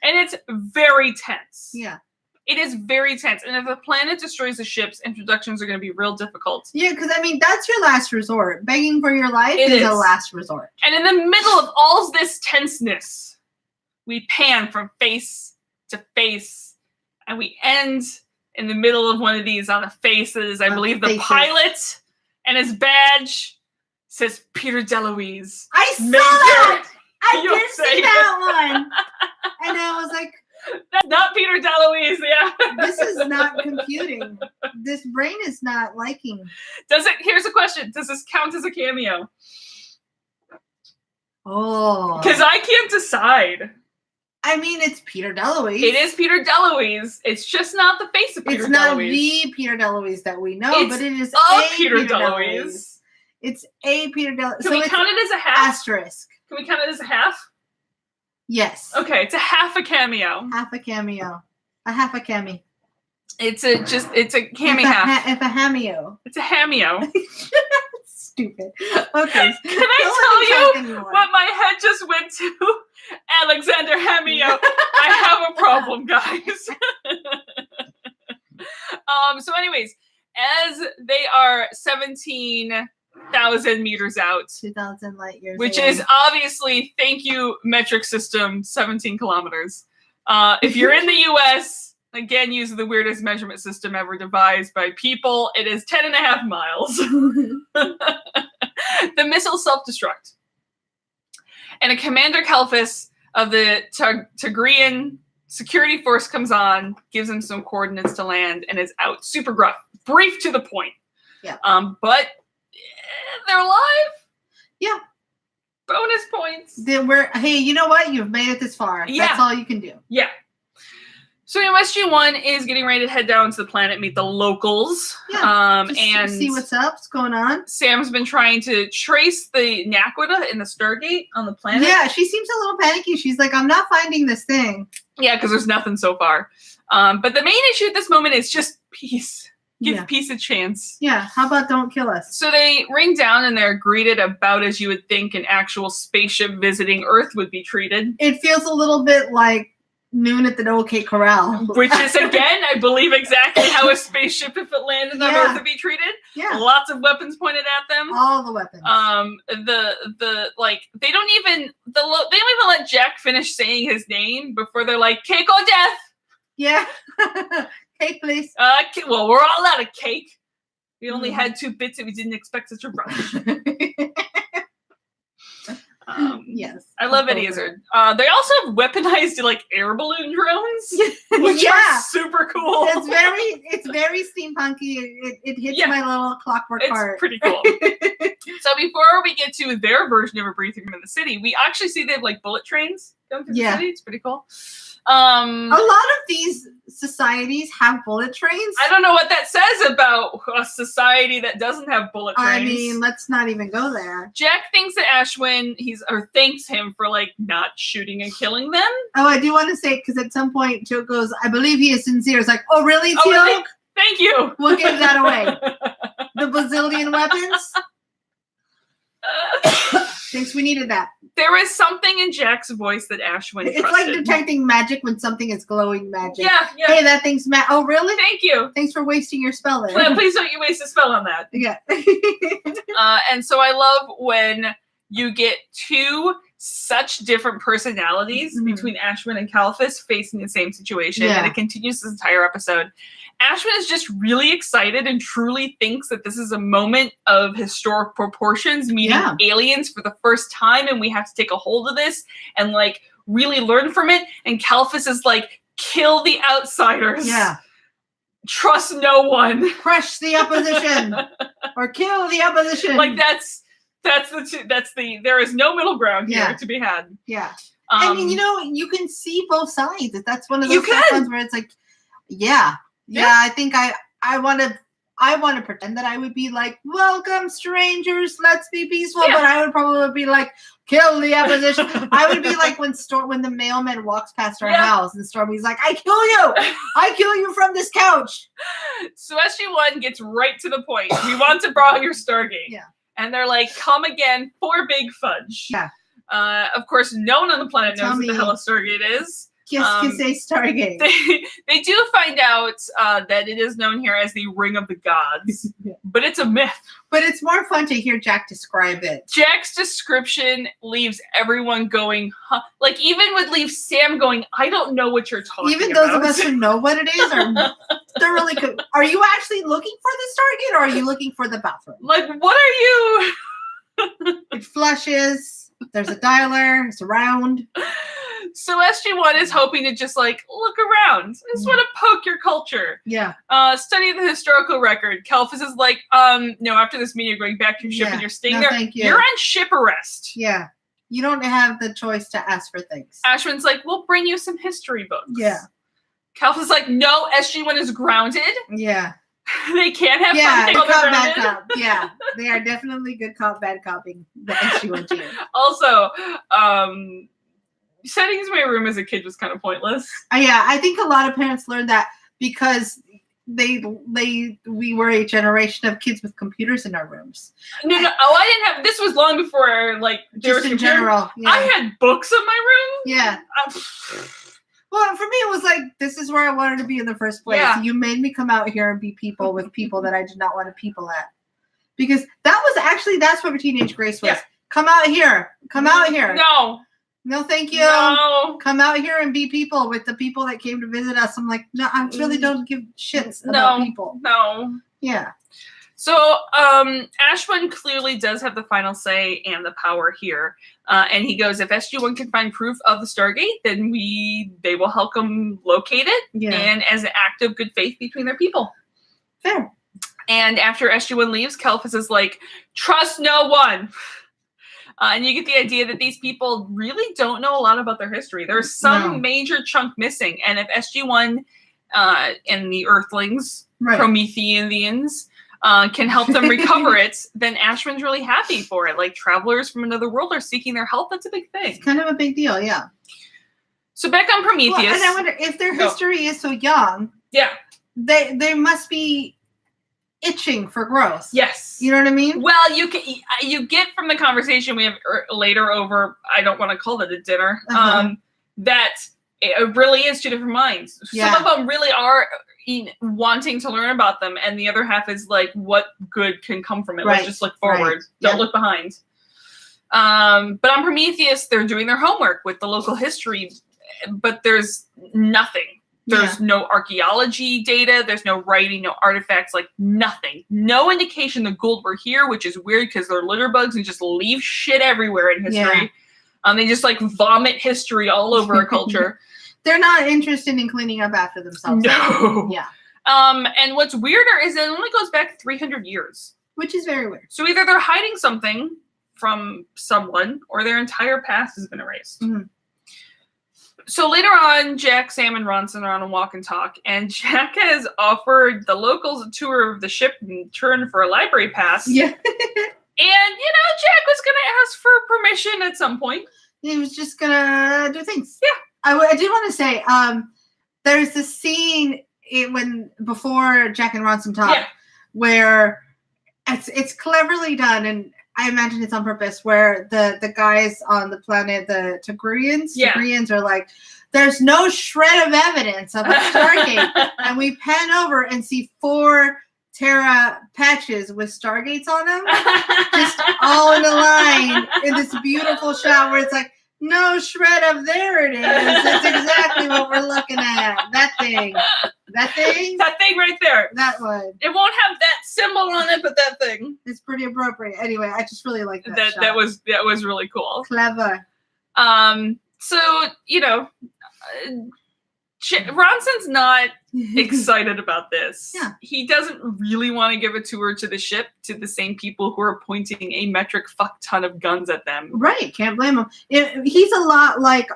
Speaker 2: And it's very tense.
Speaker 1: Yeah.
Speaker 2: It is very tense. And if the planet destroys the ships, introductions are going to be real difficult.
Speaker 1: Yeah, because, that's your last resort. Begging for your life is a last resort.
Speaker 2: And in the middle of all this tenseness, we pan from face to face. And we end in the middle of one of these on the faces. I believe the pilot and his badge says Peter DeLuise.
Speaker 1: I saw
Speaker 2: Major
Speaker 1: that! I did
Speaker 2: USA.
Speaker 1: see that one! And I was like,
Speaker 2: that's not Peter DeLuise, yeah.
Speaker 1: this is not computing. This brain is not liking.
Speaker 2: Here's a question. Does this count as a cameo?
Speaker 1: Oh.
Speaker 2: Because I can't decide.
Speaker 1: I mean, it's Peter DeLuise.
Speaker 2: It is Peter DeLuise. It's just not the face of Peter DeLuise.
Speaker 1: It's not the Peter DeLuise that we know, but it is
Speaker 2: a
Speaker 1: Peter
Speaker 2: DeLuise.
Speaker 1: DeLuise. It's a Peter DeLuise.
Speaker 2: Can we count it as a half?
Speaker 1: Asterisk.
Speaker 2: Can we count it as a half?
Speaker 1: Yes.
Speaker 2: Okay, it's a half a cameo.
Speaker 1: Half a cameo. A half a cameo.
Speaker 2: It's a cameo half.
Speaker 1: It's a hameo.
Speaker 2: It's a hameo.
Speaker 1: Stupid. Okay.
Speaker 2: Can I tell you what my head just went to? Alexander Hameo. I have a problem, guys. So anyways, as they are 17,000 meters out. 2,000 light years
Speaker 1: Which
Speaker 2: is obviously, thank you, metric system, 17 kilometers. If you're in the US, again, using the weirdest measurement system ever devised by people, it is 10.5 miles. The missile self-destruct. And a Commander Kalfas of the Tigrian security force comes on, gives him some coordinates to land, and is out. Super gruff. Brief to the point.
Speaker 1: Yeah.
Speaker 2: But they're alive.
Speaker 1: Yeah.
Speaker 2: Bonus points.
Speaker 1: Hey, you know what? You've made it this far.
Speaker 2: Yeah.
Speaker 1: That's all you can do.
Speaker 2: Yeah. So SG-1 is getting ready to head down to the planet, meet the locals.
Speaker 1: Yeah,
Speaker 2: and
Speaker 1: see what's up, what's going on.
Speaker 2: Sam's been trying to trace the Naquita in the Stargate on the planet.
Speaker 1: Yeah, she seems a little panicky. She's like, I'm not finding this thing.
Speaker 2: Yeah, because there's nothing so far. But the main issue at this moment is just peace. Give peace a chance.
Speaker 1: Yeah, how about don't kill us?
Speaker 2: So they ring down and they're greeted about as you would think an actual spaceship visiting Earth would be treated.
Speaker 1: It feels a little bit like noon at the OK Corral.
Speaker 2: Which is, again, I believe exactly how a spaceship, if it landed on Earth, would be treated.
Speaker 1: Yeah.
Speaker 2: Lots of weapons pointed at them.
Speaker 1: All the weapons.
Speaker 2: They don't even let Jack finish saying his name before they're like, cake or death.
Speaker 1: Yeah. Cake, please.
Speaker 2: Well, we're all out of cake. We only had 2 bits and we didn't expect such a rush.
Speaker 1: Yes.
Speaker 2: I love Eddie Izzard. They also have weaponized air balloon drones, which are super cool.
Speaker 1: It's very steampunky. It hits my little clockwork heart.
Speaker 2: It's pretty cool. So before we get to their version of a briefing room in the city, we actually see they have bullet trains going through the city. It's pretty cool. A
Speaker 1: lot of these societies have bullet trains.
Speaker 2: I don't know what that says about a society that doesn't have bullet trains.
Speaker 1: I mean, let's not even go there.
Speaker 2: Jack thinks that Ashwin, thanks him for not shooting and killing them.
Speaker 1: Oh, I do want to say, because at some point Joe goes, I believe he is sincere. It's like, oh really, Teal?
Speaker 2: Really? Thank you.
Speaker 1: We'll give that away. The bazillion weapons. Thinks we needed that.
Speaker 2: There is something in Jack's voice that Ashwin trusted.
Speaker 1: It's like detecting magic when something is glowing magic.
Speaker 2: Yeah.
Speaker 1: Hey, that thing's oh, really?
Speaker 2: Thank you.
Speaker 1: Thanks for wasting your spell there.
Speaker 2: Well, please don't you waste a spell on that.
Speaker 1: Yeah.
Speaker 2: And so I love when you get 2 such different personalities between Ashwin and Kalfas facing the same situation, and it continues this entire episode. Ashwin is just really excited and truly thinks that this is a moment of historic proportions, meeting aliens for the first time, and we have to take a hold of this and really learn from it. And Kalfas is like, kill the outsiders.
Speaker 1: Yeah.
Speaker 2: Trust no one.
Speaker 1: Crush the opposition. Or kill the opposition.
Speaker 2: There is no middle ground here to be had.
Speaker 1: Yeah. I mean, you can see both sides. That's one of those ones where it's like, I think I want to pretend that I would be like, welcome strangers, let's be peaceful. But I would probably be like, kill the opposition. I would be like when the mailman walks past our house and Stormy's like, I kill you from this couch.
Speaker 2: So SG-1 gets right to the point. We want to borrow your Stargate.
Speaker 1: Yeah.
Speaker 2: And they're like, come again for big fudge.
Speaker 1: Yeah.
Speaker 2: Of course, no one on the planet knows what the hell a Stargate is.
Speaker 1: Kiss a Stargate.
Speaker 2: They do find out that it is known here as the Ring of the Gods, but it's a myth.
Speaker 1: But it's more fun to hear Jack describe it.
Speaker 2: Jack's description leaves everyone going, huh? Even would leave Sam going, I don't know what you're talking about.
Speaker 1: Even those of us who know what it is are thoroughly Are you actually looking for the Stargate, or are you looking for the bathroom?
Speaker 2: What are you...
Speaker 1: It flushes. There's a dialer. It's round.
Speaker 2: So SG-1 is hoping to just like look around. I just want to poke your culture.
Speaker 1: Yeah.
Speaker 2: Study the historical record. Kalphas is like, no, after this meeting, you're going back to your ship and you're staying there.
Speaker 1: Thank you.
Speaker 2: You're on ship arrest.
Speaker 1: Yeah. You don't have the choice to ask for things.
Speaker 2: Ashwin's like, we'll bring you some history books.
Speaker 1: Yeah.
Speaker 2: Kalphas is like, no, SG-1 is grounded.
Speaker 1: Yeah.
Speaker 2: They can't have fun while they're
Speaker 1: bad
Speaker 2: grounded.
Speaker 1: cop. Yeah. They are definitely good cop, bad copying the SG-1 team.
Speaker 2: Also, setting into my room as a kid was kind of pointless.
Speaker 1: Yeah, I think a lot of parents learned that because we were a generation of kids with computers in our rooms.
Speaker 2: No. Oh, I didn't have. This was long before there was
Speaker 1: in general. Yeah.
Speaker 2: I had books in my room.
Speaker 1: Yeah. Well, for me, it was like this is where I wanted to be in the first place.
Speaker 2: Yeah.
Speaker 1: You made me come out here and be people with people that I did not want to people at, because that's what teenage Grace was.
Speaker 2: Yeah.
Speaker 1: Come out here. Come out here. No, thank you.
Speaker 2: No.
Speaker 1: Come out here and be people with the people that came to visit us. I'm like, no, I really don't give shits about people.
Speaker 2: No.
Speaker 1: Yeah.
Speaker 2: So, Ashwin clearly does have the final say and the power here. And he goes, if SG-1 can find proof of the Stargate, then they will help them locate it.
Speaker 1: Yeah.
Speaker 2: And as an act of good faith between their people.
Speaker 1: Fair.
Speaker 2: And after SG-1 leaves, Kalphas is like, trust no one. And you get the idea that these people really don't know a lot about their history. There's some major chunk missing. And if SG-1 and the Earthlings, Prometheans, can help them recover it, then Ashwin's really happy for it. Like travelers from another world are seeking their help. That's a big thing.
Speaker 1: It's kind of a big deal, yeah.
Speaker 2: So back on Prometheus.
Speaker 1: Well, and I wonder if their history is so young.
Speaker 2: Yeah.
Speaker 1: They must be itching for growth.
Speaker 2: Yes.
Speaker 1: You know what I mean?
Speaker 2: Well, you get from the conversation we have later over, I don't want to call it a dinner, that it really is two different minds.
Speaker 1: Yeah.
Speaker 2: Some of them really are wanting to learn about them, and the other half is like, what good can come from it? Let's just look forward. Don't look behind. But on Prometheus, they're doing their homework with the local history, but there's nothing. There's no archaeology data. There's no writing, no artifacts, like nothing. No indication the Gau'ld were here, which is weird because they're litter bugs and just leave shit everywhere in history. Yeah. They just like vomit history all over our culture.
Speaker 1: They're not interested in cleaning up after themselves.
Speaker 2: No.
Speaker 1: Yeah.
Speaker 2: And what's weirder is it only goes back 300 years.
Speaker 1: Which is very weird.
Speaker 2: So either they're hiding something from someone or their entire past has been erased.
Speaker 1: Mm-hmm.
Speaker 2: So later on, Jack, Sam, and Ronson are on a walk and talk, and Jack has offered the locals a tour of the ship in return for a library pass.
Speaker 1: Yeah.
Speaker 2: And, Jack was going to ask for permission at some point.
Speaker 1: He was just going to do things.
Speaker 2: Yeah.
Speaker 1: I did want to say, there's this scene before Jack and Ronson talk where it's cleverly done, and I imagine it's on purpose, where the guys on the planet, the Tagrians are like, there's no shred of evidence of a Stargate. And we pan over and see 4 Terra patches with Stargates on them, just all in a line in this beautiful shot where it's like, no shred of there it is. That's exactly what we're looking at. That thing. That thing?
Speaker 2: That thing right there.
Speaker 1: That one.
Speaker 2: It won't have that symbol on it, but that thing.
Speaker 1: It's pretty appropriate. Anyway, I just really like that shot.
Speaker 2: That was really cool.
Speaker 1: Clever.
Speaker 2: So, Ronson's not excited about this.
Speaker 1: Yeah.
Speaker 2: He doesn't really want to give a tour to the ship to the same people who are pointing a metric fuck ton of guns at them.
Speaker 1: Right. Can't blame him. He's a lot like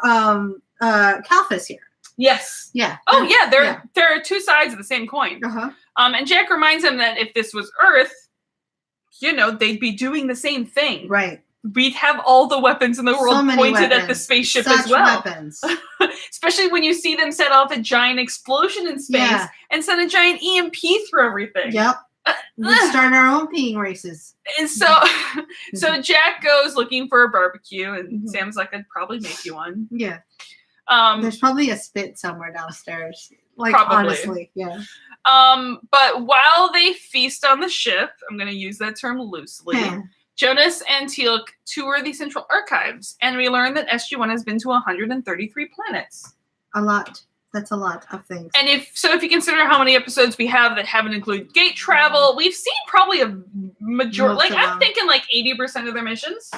Speaker 1: Kalphas here.
Speaker 2: Yes.
Speaker 1: Yeah.
Speaker 2: Oh, yeah. There are two sides of the same coin.
Speaker 1: Uh-huh.
Speaker 2: And Jack reminds him that if this was Earth, they'd be doing the same thing.
Speaker 1: Right.
Speaker 2: We'd have all the weapons in the world pointed at the spaceship as well.
Speaker 1: Weapons.
Speaker 2: Especially when you see them set off a giant explosion in space and send a giant EMP through everything.
Speaker 1: Yep. We start our own peeing races.
Speaker 2: And so Jack goes looking for a barbecue, and Sam's like, I'd probably make you one.
Speaker 1: Yeah. There's probably a spit somewhere downstairs. Like,
Speaker 2: probably.
Speaker 1: Honestly, yeah.
Speaker 2: But while they feast on the ship, I'm going to use that term loosely, Jonas and Teal'c tour the Central Archives, and we learn that SG-1 has been to 133 planets.
Speaker 1: A lot. That's a lot of things.
Speaker 2: And if you consider how many episodes we have that haven't included gate travel, we've seen probably a majority. Like I'm thinking like 80% of their missions.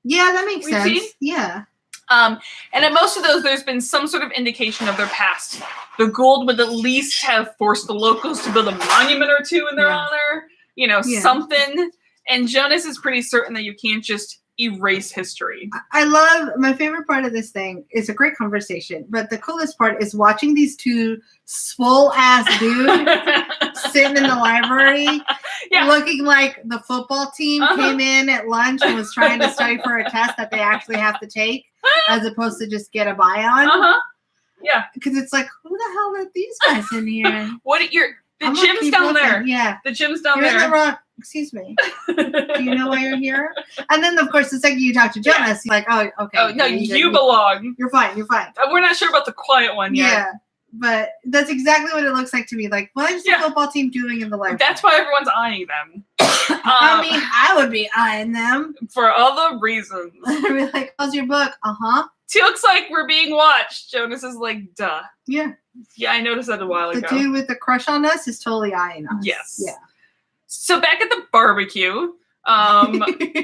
Speaker 1: Yeah, that makes sense.
Speaker 2: Seen.
Speaker 1: Yeah.
Speaker 2: And at most of those, there's been some sort of indication of their past. The Gau'ld would at least have forced the locals to build a monument or two in their honor. You know, something. And Jonas is pretty certain that you can't just erase history.
Speaker 1: I love, my favorite part of this thing is a great conversation, but the coolest part is watching these two swole ass dudes sitting in the library looking like the football team came in at lunch and was trying to study for a test that they actually have to take as opposed to just get a buy on.
Speaker 2: Yeah.
Speaker 1: Because it's like, who the hell are these guys in here?
Speaker 2: The gym's down there.
Speaker 1: Yeah.
Speaker 2: The gym's down
Speaker 1: You're
Speaker 2: there.
Speaker 1: in the wrong. Excuse me. Do you know why you're here? And then, of course, the second you talk to Jonas, you're like, oh, okay.
Speaker 2: Oh, no, you belong.
Speaker 1: You're fine. You're fine.
Speaker 2: We're not sure about the quiet one yet.
Speaker 1: Yeah. But that's exactly what it looks like to me. Like, what is the football team doing in the library?
Speaker 2: That's why everyone's eyeing them.
Speaker 1: I mean, I would be eyeing them.
Speaker 2: For other reasons.
Speaker 1: I'd be like, how's your book? Uh-huh.
Speaker 2: It looks like we're being watched. Jonas is like, duh.
Speaker 1: Yeah.
Speaker 2: Yeah, I noticed that a while ago.
Speaker 1: The dude with the crush on us is totally eyeing us.
Speaker 2: Yes.
Speaker 1: Yeah.
Speaker 2: So back at the barbecue,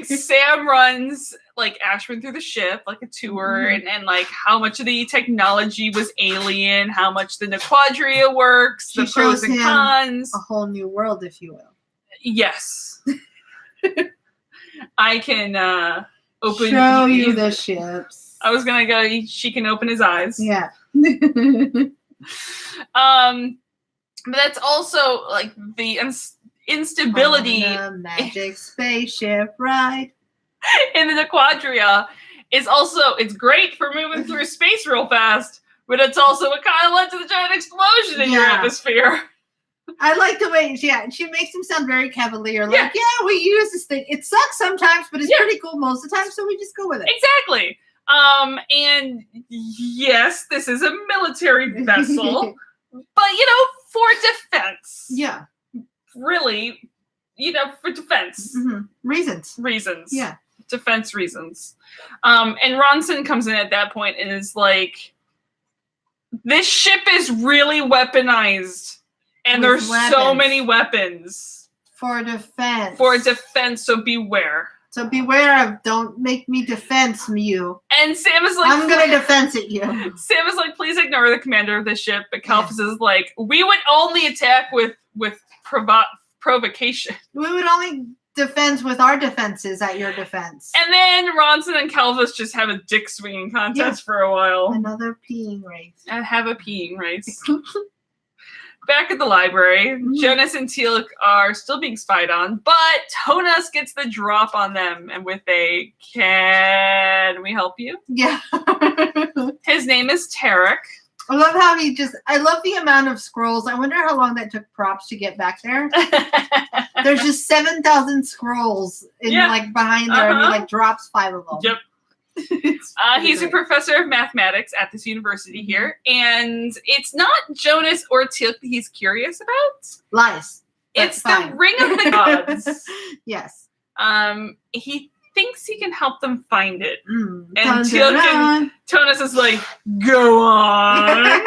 Speaker 2: Sam runs like Ashwin through the ship, like a tour, and like how much of the technology was alien, how much the Nequadria works, the pros and cons.
Speaker 1: A whole new world, if you will.
Speaker 2: Yes. I can
Speaker 1: show you the ships.
Speaker 2: I was gonna go. She can open his eyes.
Speaker 1: Yeah.
Speaker 2: But that's also like the instability.
Speaker 1: On a magic spaceship ride
Speaker 2: in the Nequadria is also, it's great for moving through space real fast, but it's also what kind of led to the giant explosion in your atmosphere.
Speaker 1: I like the way she makes him sound very cavalier. Like, we use this thing. It sucks sometimes, but it's pretty cool most of the time, so we just go with it.
Speaker 2: Exactly. And yes, this is a military vessel, but for defense.
Speaker 1: Yeah.
Speaker 2: Really, for defense.
Speaker 1: Mm-hmm. Reasons. Yeah.
Speaker 2: Defense reasons. And Ronson comes in at that point and is like, this ship is really weaponized. And there's so many weapons.
Speaker 1: For defense.
Speaker 2: So beware.
Speaker 1: So beware of, don't make me defense you.
Speaker 2: And Sam is like,
Speaker 1: I'm going to defense it you.
Speaker 2: Sam is like, please ignore the commander of the ship. But Kalfas is like, we would only attack with provocation.
Speaker 1: We would only defend with our defenses at your defense.
Speaker 2: And then Ronson and Kalfas just have a dick swinging contest for a while.
Speaker 1: Another peeing race.
Speaker 2: And have a peeing race. Back at the library, Jonas and Teal'c are still being spied on, but Tonas gets the drop on them, and with a, can we help you?
Speaker 1: Yeah.
Speaker 2: His name is Tarek.
Speaker 1: I love how I love the amount of scrolls. I wonder how long that took props to get back there. There's just 7,000 scrolls behind there, and he drops 5 of them.
Speaker 2: Yep. He's a professor of mathematics at this university here, and it's not Jonas or Teal'c that he's curious about.
Speaker 1: Lies.
Speaker 2: It's the Ring of the Gods.
Speaker 1: Yes.
Speaker 2: He thinks he can help them find it. And Tonas is like, go on.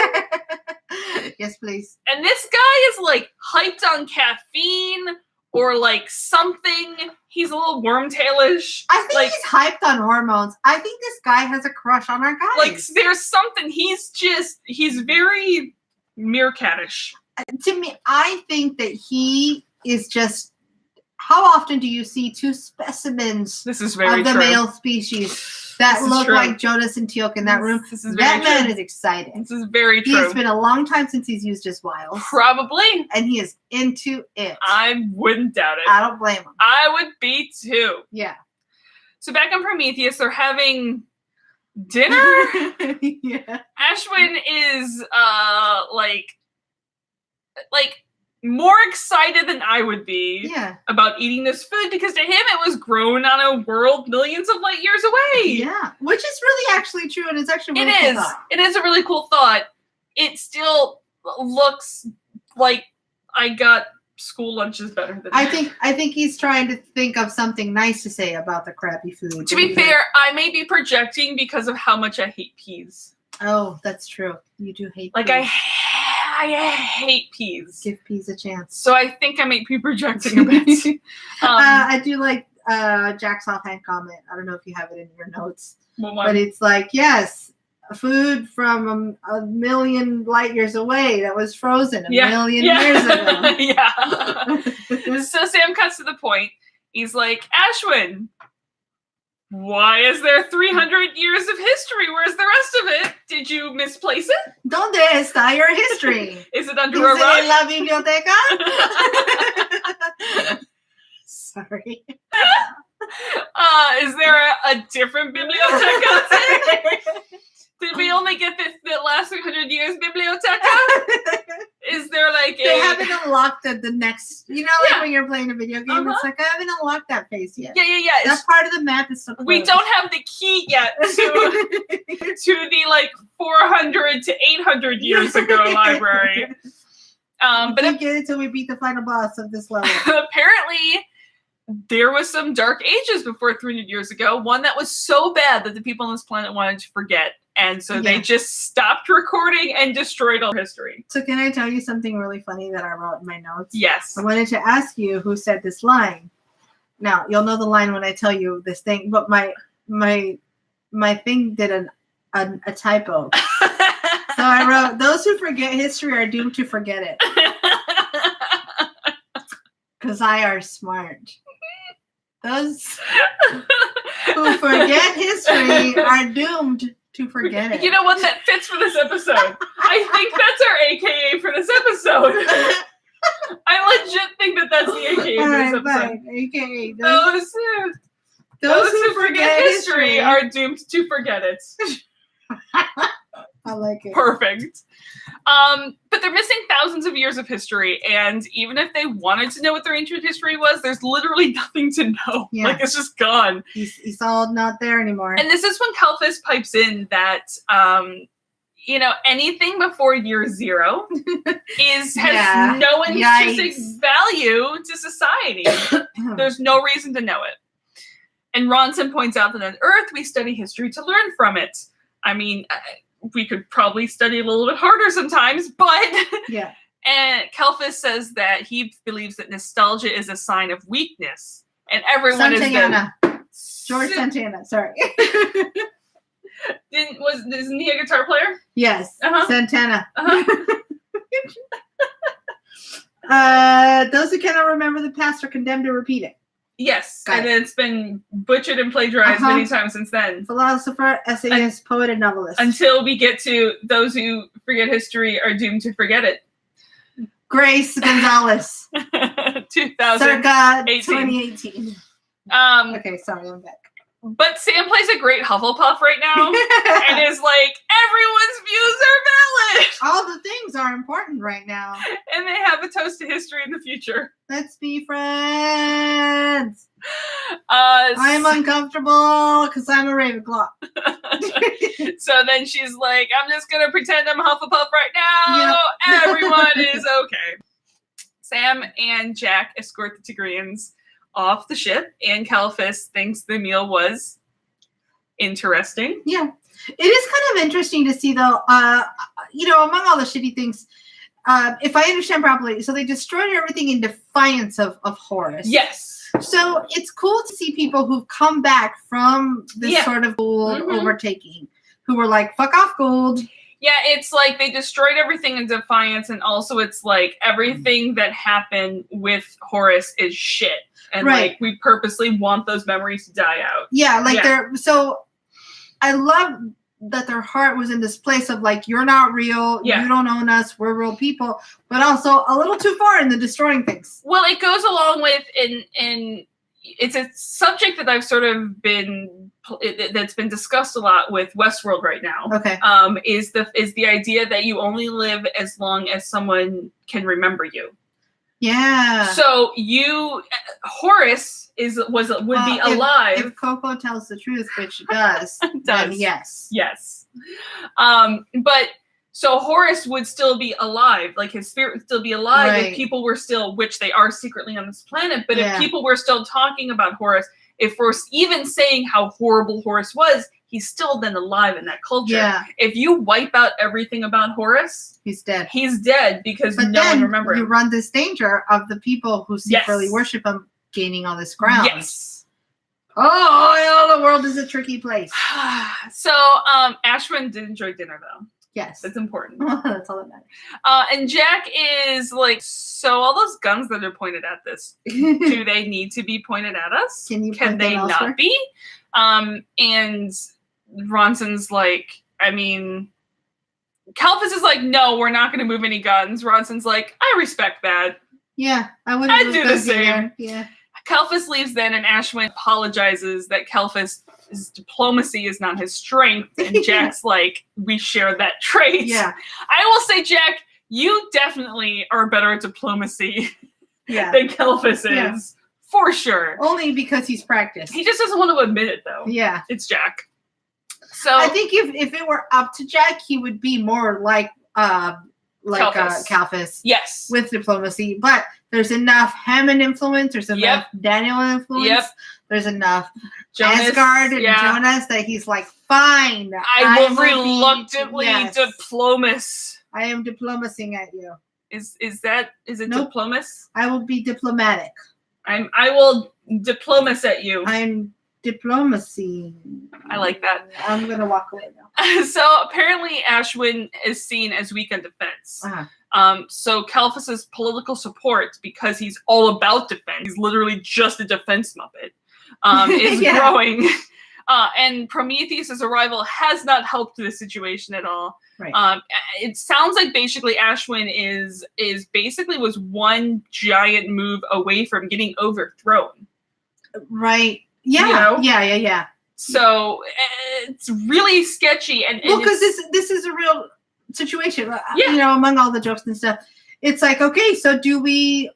Speaker 1: Yes, please.
Speaker 2: And this guy is like hyped on caffeine or like something. He's a little wormtailish.
Speaker 1: I think he's hyped on hormones. I think this guy has a crush on our guys.
Speaker 2: Like there's something. He's very meerkatish.
Speaker 1: To me, I think that he is just. How often do you see 2 specimens
Speaker 2: of the
Speaker 1: male species that look like Jonas and Teal'c in that room? That man is excited.
Speaker 2: This is very true.
Speaker 1: It's been a long time since he's used his wiles.
Speaker 2: Probably.
Speaker 1: And he is into it.
Speaker 2: I wouldn't doubt it.
Speaker 1: I don't blame him.
Speaker 2: I would be too.
Speaker 1: Yeah.
Speaker 2: So back on Prometheus, they're having dinner.
Speaker 1: Yeah.
Speaker 2: Ashwin is like more excited than I would be about eating this food because to him it was grown on a world millions of light years away.
Speaker 1: Yeah, which is really actually true, and it's actually really
Speaker 2: cool thought. It is a really cool thought. It still looks like I got school lunches better than
Speaker 1: I think he's trying to think of something nice to say about the crappy food.
Speaker 2: To be fair, I may be projecting because of how much I hate peas.
Speaker 1: Oh, that's true. You do hate
Speaker 2: Like,
Speaker 1: peas.
Speaker 2: I hate peas.
Speaker 1: Give peas a chance.
Speaker 2: So I think I might be projecting a bit.
Speaker 1: I do like Jack's offhand comment. I don't know if you have it in your notes. But it's like, yes, food from a million light years away that was frozen a million years ago.
Speaker 2: Yeah. So Sam cuts to the point. He's like, Ashwin, why is there 300 years of history? Where's the rest of it? Did you misplace it?
Speaker 1: ¿Dónde está your history?
Speaker 2: Is it under a rug?
Speaker 1: ¿En la biblioteca? Sorry.
Speaker 2: Is there a different biblioteca? Did we only get the last 300 years biblioteca? Is there like
Speaker 1: They haven't unlocked the next, like when you're playing a video game, it's like, I haven't unlocked that phase yet.
Speaker 2: Yeah.
Speaker 1: That part of the map is so close.
Speaker 2: We don't have the key yet to the like 400 to 800 years ago library.
Speaker 1: But we get it till we beat the final boss of this level.
Speaker 2: Apparently, there was some dark ages before 300 years ago. One that was so bad that the people on this planet wanted to forget. And so they just stopped recording and destroyed all history. So
Speaker 1: can I tell you something really funny that I wrote in my notes?
Speaker 2: Yes.
Speaker 1: I wanted to ask you who said this line. Now, you'll know the line when I tell you this thing, but my thing did a typo. So I wrote, those who forget history are doomed to forget it. Because I are smart. Those who forget history are doomed to forget it.
Speaker 2: You know what? That fits for this episode. I think that's our AKA for this episode. I legit think that's the AKA for this episode.
Speaker 1: Fine. AKA.
Speaker 2: Those who forget history are doomed to forget it.
Speaker 1: I like it.
Speaker 2: Perfect. But they're missing thousands of years of history, and even if they wanted to know what their ancient history was, there's literally nothing to know. Yeah. Like, it's just gone.
Speaker 1: He's all not there anymore.
Speaker 2: And this is when Kelphus pipes in that, anything before year 0 has no intrinsic value to society. There's no reason to know it. And Ronson points out that on Earth, we study history to learn from it. I mean, we could probably study a little bit harder sometimes, but
Speaker 1: yeah.
Speaker 2: And Kelphus says that he believes that nostalgia is a sign of weakness, and everyone
Speaker 1: Santana. George Santana. Sorry.
Speaker 2: Isn't he a guitar player?
Speaker 1: Yes. Santana. Those who cannot remember the past are condemned to repeat it.
Speaker 2: Yes, and it's been butchered and plagiarized many times since then.
Speaker 1: Philosopher, essayist, poet, and novelist.
Speaker 2: Until we get to those who forget history are doomed to forget it.
Speaker 1: Grace Gonzalez.
Speaker 2: 2018.
Speaker 1: Circa 2018. Okay, sorry, I'm back.
Speaker 2: But Sam plays a great Hufflepuff right now, and is like, everyone's views are valid.
Speaker 1: All the things are important right now.
Speaker 2: And they have a toast to history in the future.
Speaker 1: Let's be friends. I'm uncomfortable because I'm a Ravenclaw.
Speaker 2: So then she's like, I'm just going to pretend I'm Hufflepuff right now. Yep. Everyone is okay. Sam and Jack escort the Tigreans off the ship, and Kelphus thinks the meal was interesting.
Speaker 1: Yeah. It is kind of interesting to see, though, among all the shitty things, if I understand properly, so they destroyed everything in defiance of Horus.
Speaker 2: Yes.
Speaker 1: So it's cool to see people who've come back from this sort of Gau'ld overtaking, who were like, fuck off, Gau'ld.
Speaker 2: Yeah, it's like they destroyed everything in defiance, and also it's like everything that happened with Horus is shit. And like we purposely want those memories to die out.
Speaker 1: Yeah, so I love that their heart was in this place of like, you're not real, you don't own us, we're real people, but also a little too far in the destroying things.
Speaker 2: Well, it goes along with in it's a subject that I've sort of that's been discussed a lot with Westworld right now.
Speaker 1: Okay.
Speaker 2: Is the idea that you only live as long as someone can remember you.
Speaker 1: Yeah.
Speaker 2: So Horus would be alive.
Speaker 1: If Coco tells the truth, which she does, then yes.
Speaker 2: Yes. But so Horus would still be alive, like his spirit would still be alive if people were still, which they are secretly on this planet, but if people were still talking about Horus, if we're even saying how horrible Horus was, he's still then alive in that culture.
Speaker 1: Yeah.
Speaker 2: If you wipe out everything about Horus,
Speaker 1: he's dead.
Speaker 2: He's dead because
Speaker 1: but
Speaker 2: no
Speaker 1: then
Speaker 2: one remembers.
Speaker 1: You run this danger of the people who secretly worship him gaining all this ground.
Speaker 2: Yes.
Speaker 1: Oh, the world is a tricky place.
Speaker 2: So, Ashwin did enjoy dinner though.
Speaker 1: Yes.
Speaker 2: That's important.
Speaker 1: That's all that matters.
Speaker 2: And Jack is like, so all those guns that are pointed at this, do they need to be pointed at us? Can they not be? And Ronson's like, I mean, Kalfus is like, no, we're not going to move any guns. Ronson's like, I respect that.
Speaker 1: Yeah,
Speaker 2: I'd do the same.
Speaker 1: Yeah.
Speaker 2: Kalfus leaves then, and Ashwin apologizes that Kalfus' diplomacy is not his strength, and Jack's like, we share that trait.
Speaker 1: Yeah.
Speaker 2: I will say, Jack, you definitely are better at diplomacy than Kalfus is, for sure.
Speaker 1: Only because he's practiced.
Speaker 2: He just doesn't want to admit it, though.
Speaker 1: Yeah.
Speaker 2: It's Jack. So
Speaker 1: I think if it were up to Jack, he would be more like Kalfus.
Speaker 2: Yes.
Speaker 1: With diplomacy, but there's enough Hammond influence, there's enough Daniel influence, there's enough Asgard and Jonas that he's like, fine.
Speaker 2: I will reluctantly diplomas.
Speaker 1: I am diplomacing at you.
Speaker 2: Is it diplomas?
Speaker 1: I will be diplomatic.
Speaker 2: I will diplomas at you.
Speaker 1: I'm diplomacy.
Speaker 2: I like that.
Speaker 1: I'm gonna walk away now.
Speaker 2: So apparently Ashwin is seen as weak on defense. So Kalfus's political support, because he's all about defense, he's literally just a defense muppet, is growing. And Prometheus' arrival has not helped the situation at all.
Speaker 1: Right.
Speaker 2: It sounds like basically Ashwin was one giant move away from getting overthrown.
Speaker 1: Right. Yeah. Yeah.
Speaker 2: So it's really sketchy, and
Speaker 1: because this is a real situation. You know, among all the jokes and stuff, it's like, okay, so do we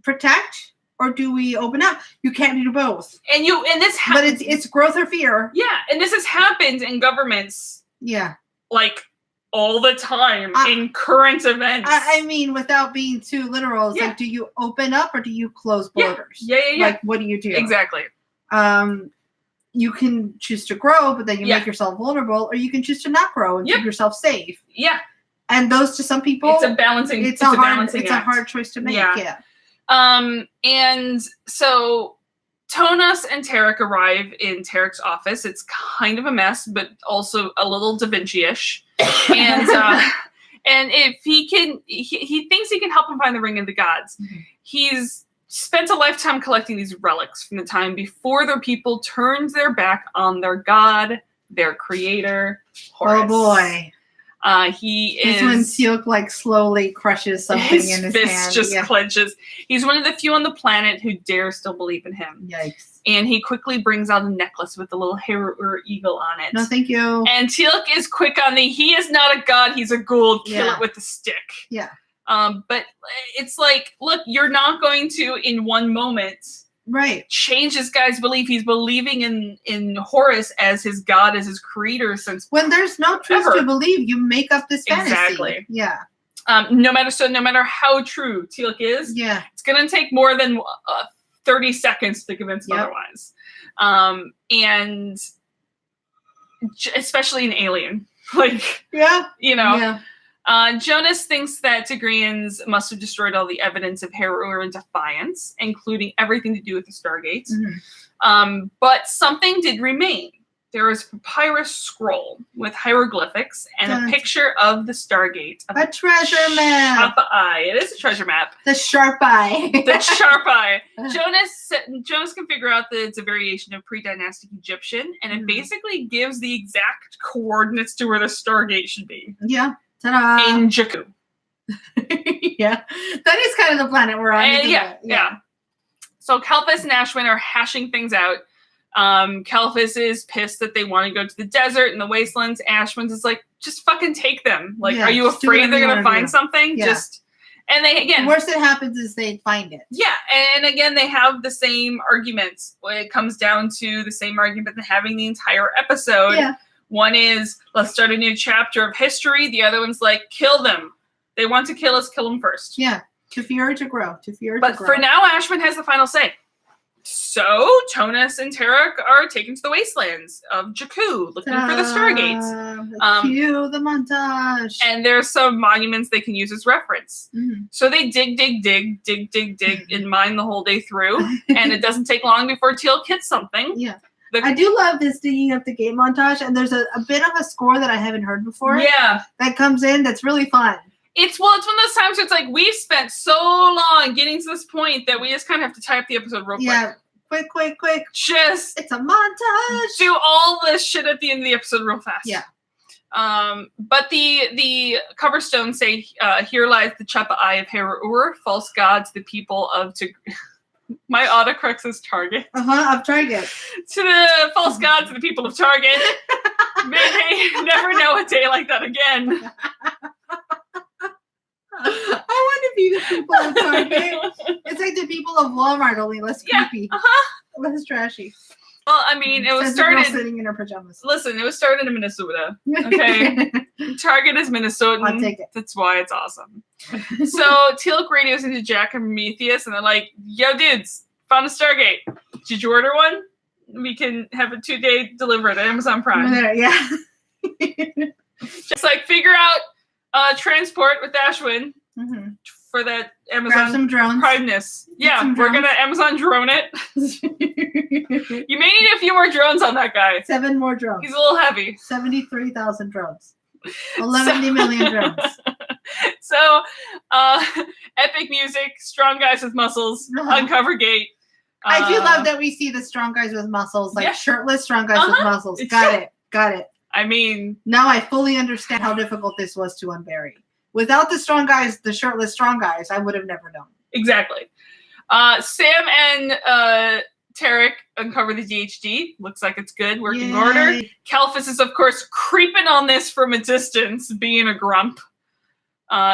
Speaker 1: protect or do we open up? You can't do both.
Speaker 2: And this,
Speaker 1: but it's growth or fear.
Speaker 2: Yeah, and this has happened in governments.
Speaker 1: Yeah,
Speaker 2: like all the time in current events.
Speaker 1: I mean, without being too literal, it's like, do you open up or do you close borders?
Speaker 2: Yeah.
Speaker 1: Like, what do you do?
Speaker 2: Exactly.
Speaker 1: You can choose to grow, but then you make yourself vulnerable, or you can choose to not grow and keep yourself safe. Yeah. And those, to some people,
Speaker 2: it's a balancing.
Speaker 1: It's a hard choice to make. Yeah.
Speaker 2: And so Tonas and Tarek arrive in Tarek's office. It's kind of a mess, but also a little Da Vinci-ish. And and if he thinks he can help him find the Ring of the Gods. Mm-hmm. He's spent a lifetime collecting these relics from the time before their people turned their back on their god, their creator, Horus.
Speaker 1: Oh boy.
Speaker 2: This
Speaker 1: when Teal'c like slowly crushes something in his hand.
Speaker 2: His fist just clenches. He's one of the few on the planet who dare still believe in him.
Speaker 1: Yikes.
Speaker 2: And he quickly brings out a necklace with a little hair eagle on it.
Speaker 1: No, thank you.
Speaker 2: And Teal'c is quick on he is not a god, he's a Gau'ld. Kill it with a stick.
Speaker 1: Yeah.
Speaker 2: But it's like, look, you're not going to, in one moment, change this guy's belief. He's believing in Horus as his god, as his creator since
Speaker 1: when there's no truth to believe, you make up this fantasy.
Speaker 2: Exactly.
Speaker 1: Yeah.
Speaker 2: No matter how true Teal'c is, it's gonna take more than 30 seconds to convince him otherwise. And especially an alien, Jonas thinks that Tigreans must have destroyed all the evidence of Heru in defiance, including everything to do with the Stargate. Mm-hmm. But something did remain. There was a papyrus scroll with hieroglyphics and a picture of the Stargate.
Speaker 1: A treasure map.
Speaker 2: Sharp eye. It is a treasure map.
Speaker 1: The sharp eye.
Speaker 2: The sharp eye. Jonas can figure out that it's a variation of pre-dynastic Egyptian, and it basically gives the exact coordinates to where the Stargate should be.
Speaker 1: Yeah. Ta-da.
Speaker 2: In Jakku.
Speaker 1: Yeah. That is kind of the planet we're on.
Speaker 2: Yeah. So Kalfus and Ashwin are hashing things out. Kalfus is pissed that they want to go to the desert and the wastelands. Ashwin's is like, just fucking take them. Like, are you afraid they're going to find something? Yeah. And they, again.
Speaker 1: The worst that happens is they find it.
Speaker 2: Yeah. And again, they have the same arguments. It comes down to the same argument that having the entire episode. Yeah. One is, let's start a new chapter of history. The other one's like, kill them. They want to kill us, kill them first.
Speaker 1: Yeah. To fear or to grow. To fear or
Speaker 2: to grow. But for now, Ashwin has the final say. So Tonus and Tarek are taken to the wastelands of Jakku, looking for the Stargates.
Speaker 1: Cue the montage.
Speaker 2: And there's some monuments they can use as reference. So they dig, and mine the whole day through. And it doesn't take long before Teal'c hits something.
Speaker 1: Yeah. I do love this digging up the gate montage, and there's a bit of a score that I haven't heard before.
Speaker 2: Yeah.
Speaker 1: That comes in that's really fun.
Speaker 2: It's one of those times where it's like we've spent so long getting to this point that we just kind of have to tie up the episode real quick.
Speaker 1: Yeah, quick.
Speaker 2: Just
Speaker 1: it's a montage.
Speaker 2: Do all this shit at the end of the episode real fast.
Speaker 1: Yeah.
Speaker 2: But the cover stones say, "Here lies the Chapa Eye of Heru-Ur, false god to the people of my autocorrect says Target.
Speaker 1: Of Target.
Speaker 2: To the false god to the people of Target. May they never know a day like that again."
Speaker 1: I want to be the people of Target. It's like the people of Walmart, only less creepy. Less trashy.
Speaker 2: Well, I mean, it was started
Speaker 1: sitting in her pajamas.
Speaker 2: Listen, it was started in Minnesota. Okay, Target is Minnesotan.
Speaker 1: I'll take it.
Speaker 2: That's why it's awesome. So Teal'c radios into Jack and Prometheus, and they're like, "Yo, dudes, found a Stargate. Did you order one? We can have a 2-day delivery at Amazon Prime."
Speaker 1: Yeah.
Speaker 2: Just like figure out transport with Ashwin for that Amazon
Speaker 1: Grab some drones.
Speaker 2: Primeness. Yeah, we're gonna Amazon drone it. You may need a few more drones on that guy.
Speaker 1: 7 more drones.
Speaker 2: He's a little heavy.
Speaker 3: 73,000 drones.
Speaker 1: 11 million drones.
Speaker 2: So, epic music, strong guys with muscles, uncover gate.
Speaker 1: I do love that we see the strong guys with muscles, like shirtless strong guys with muscles. Got it.
Speaker 2: I mean,
Speaker 1: now I fully understand how difficult this was to unbury. Without the strong guys, the shirtless strong guys, I would have never known.
Speaker 2: Exactly. Sam and Tarek uncover the DHD. Looks like it's good, working order. Kalphas is, of course, creeping on this from a distance, being a grump.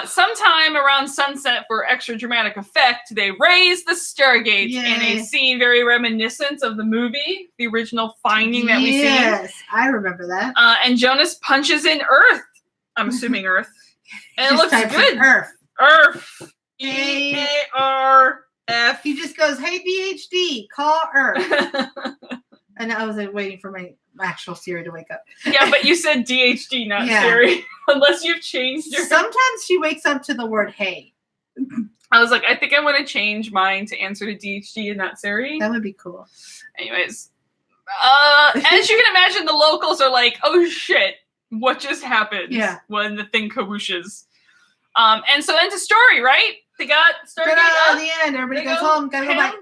Speaker 2: Sometime around sunset, for extra dramatic effect, they raise the Stargate in a scene very reminiscent of the movie, the original finding that we see.
Speaker 1: Yes, I remember that.
Speaker 2: And Jonas punches in Earth. I'm assuming Earth. And it looks good. Earth. E-A-R-F.
Speaker 1: He just goes, "Hey, DHD, call Earth." And I was like, waiting for my actual Siri to wake up.
Speaker 2: Yeah, but you said DHD, not Siri. Unless you've changed your...
Speaker 1: Sometimes she wakes up to the word "hey."
Speaker 2: I was like, I think I want to change mine to answer to DHD and not Siri.
Speaker 1: That would be cool.
Speaker 2: Anyways. As you can imagine, the locals are like, "Oh shit, what just happened?" When the thing kawooshes. And so into story, right? They got Stargate
Speaker 1: at the end. Everybody goes home. Gotta go back.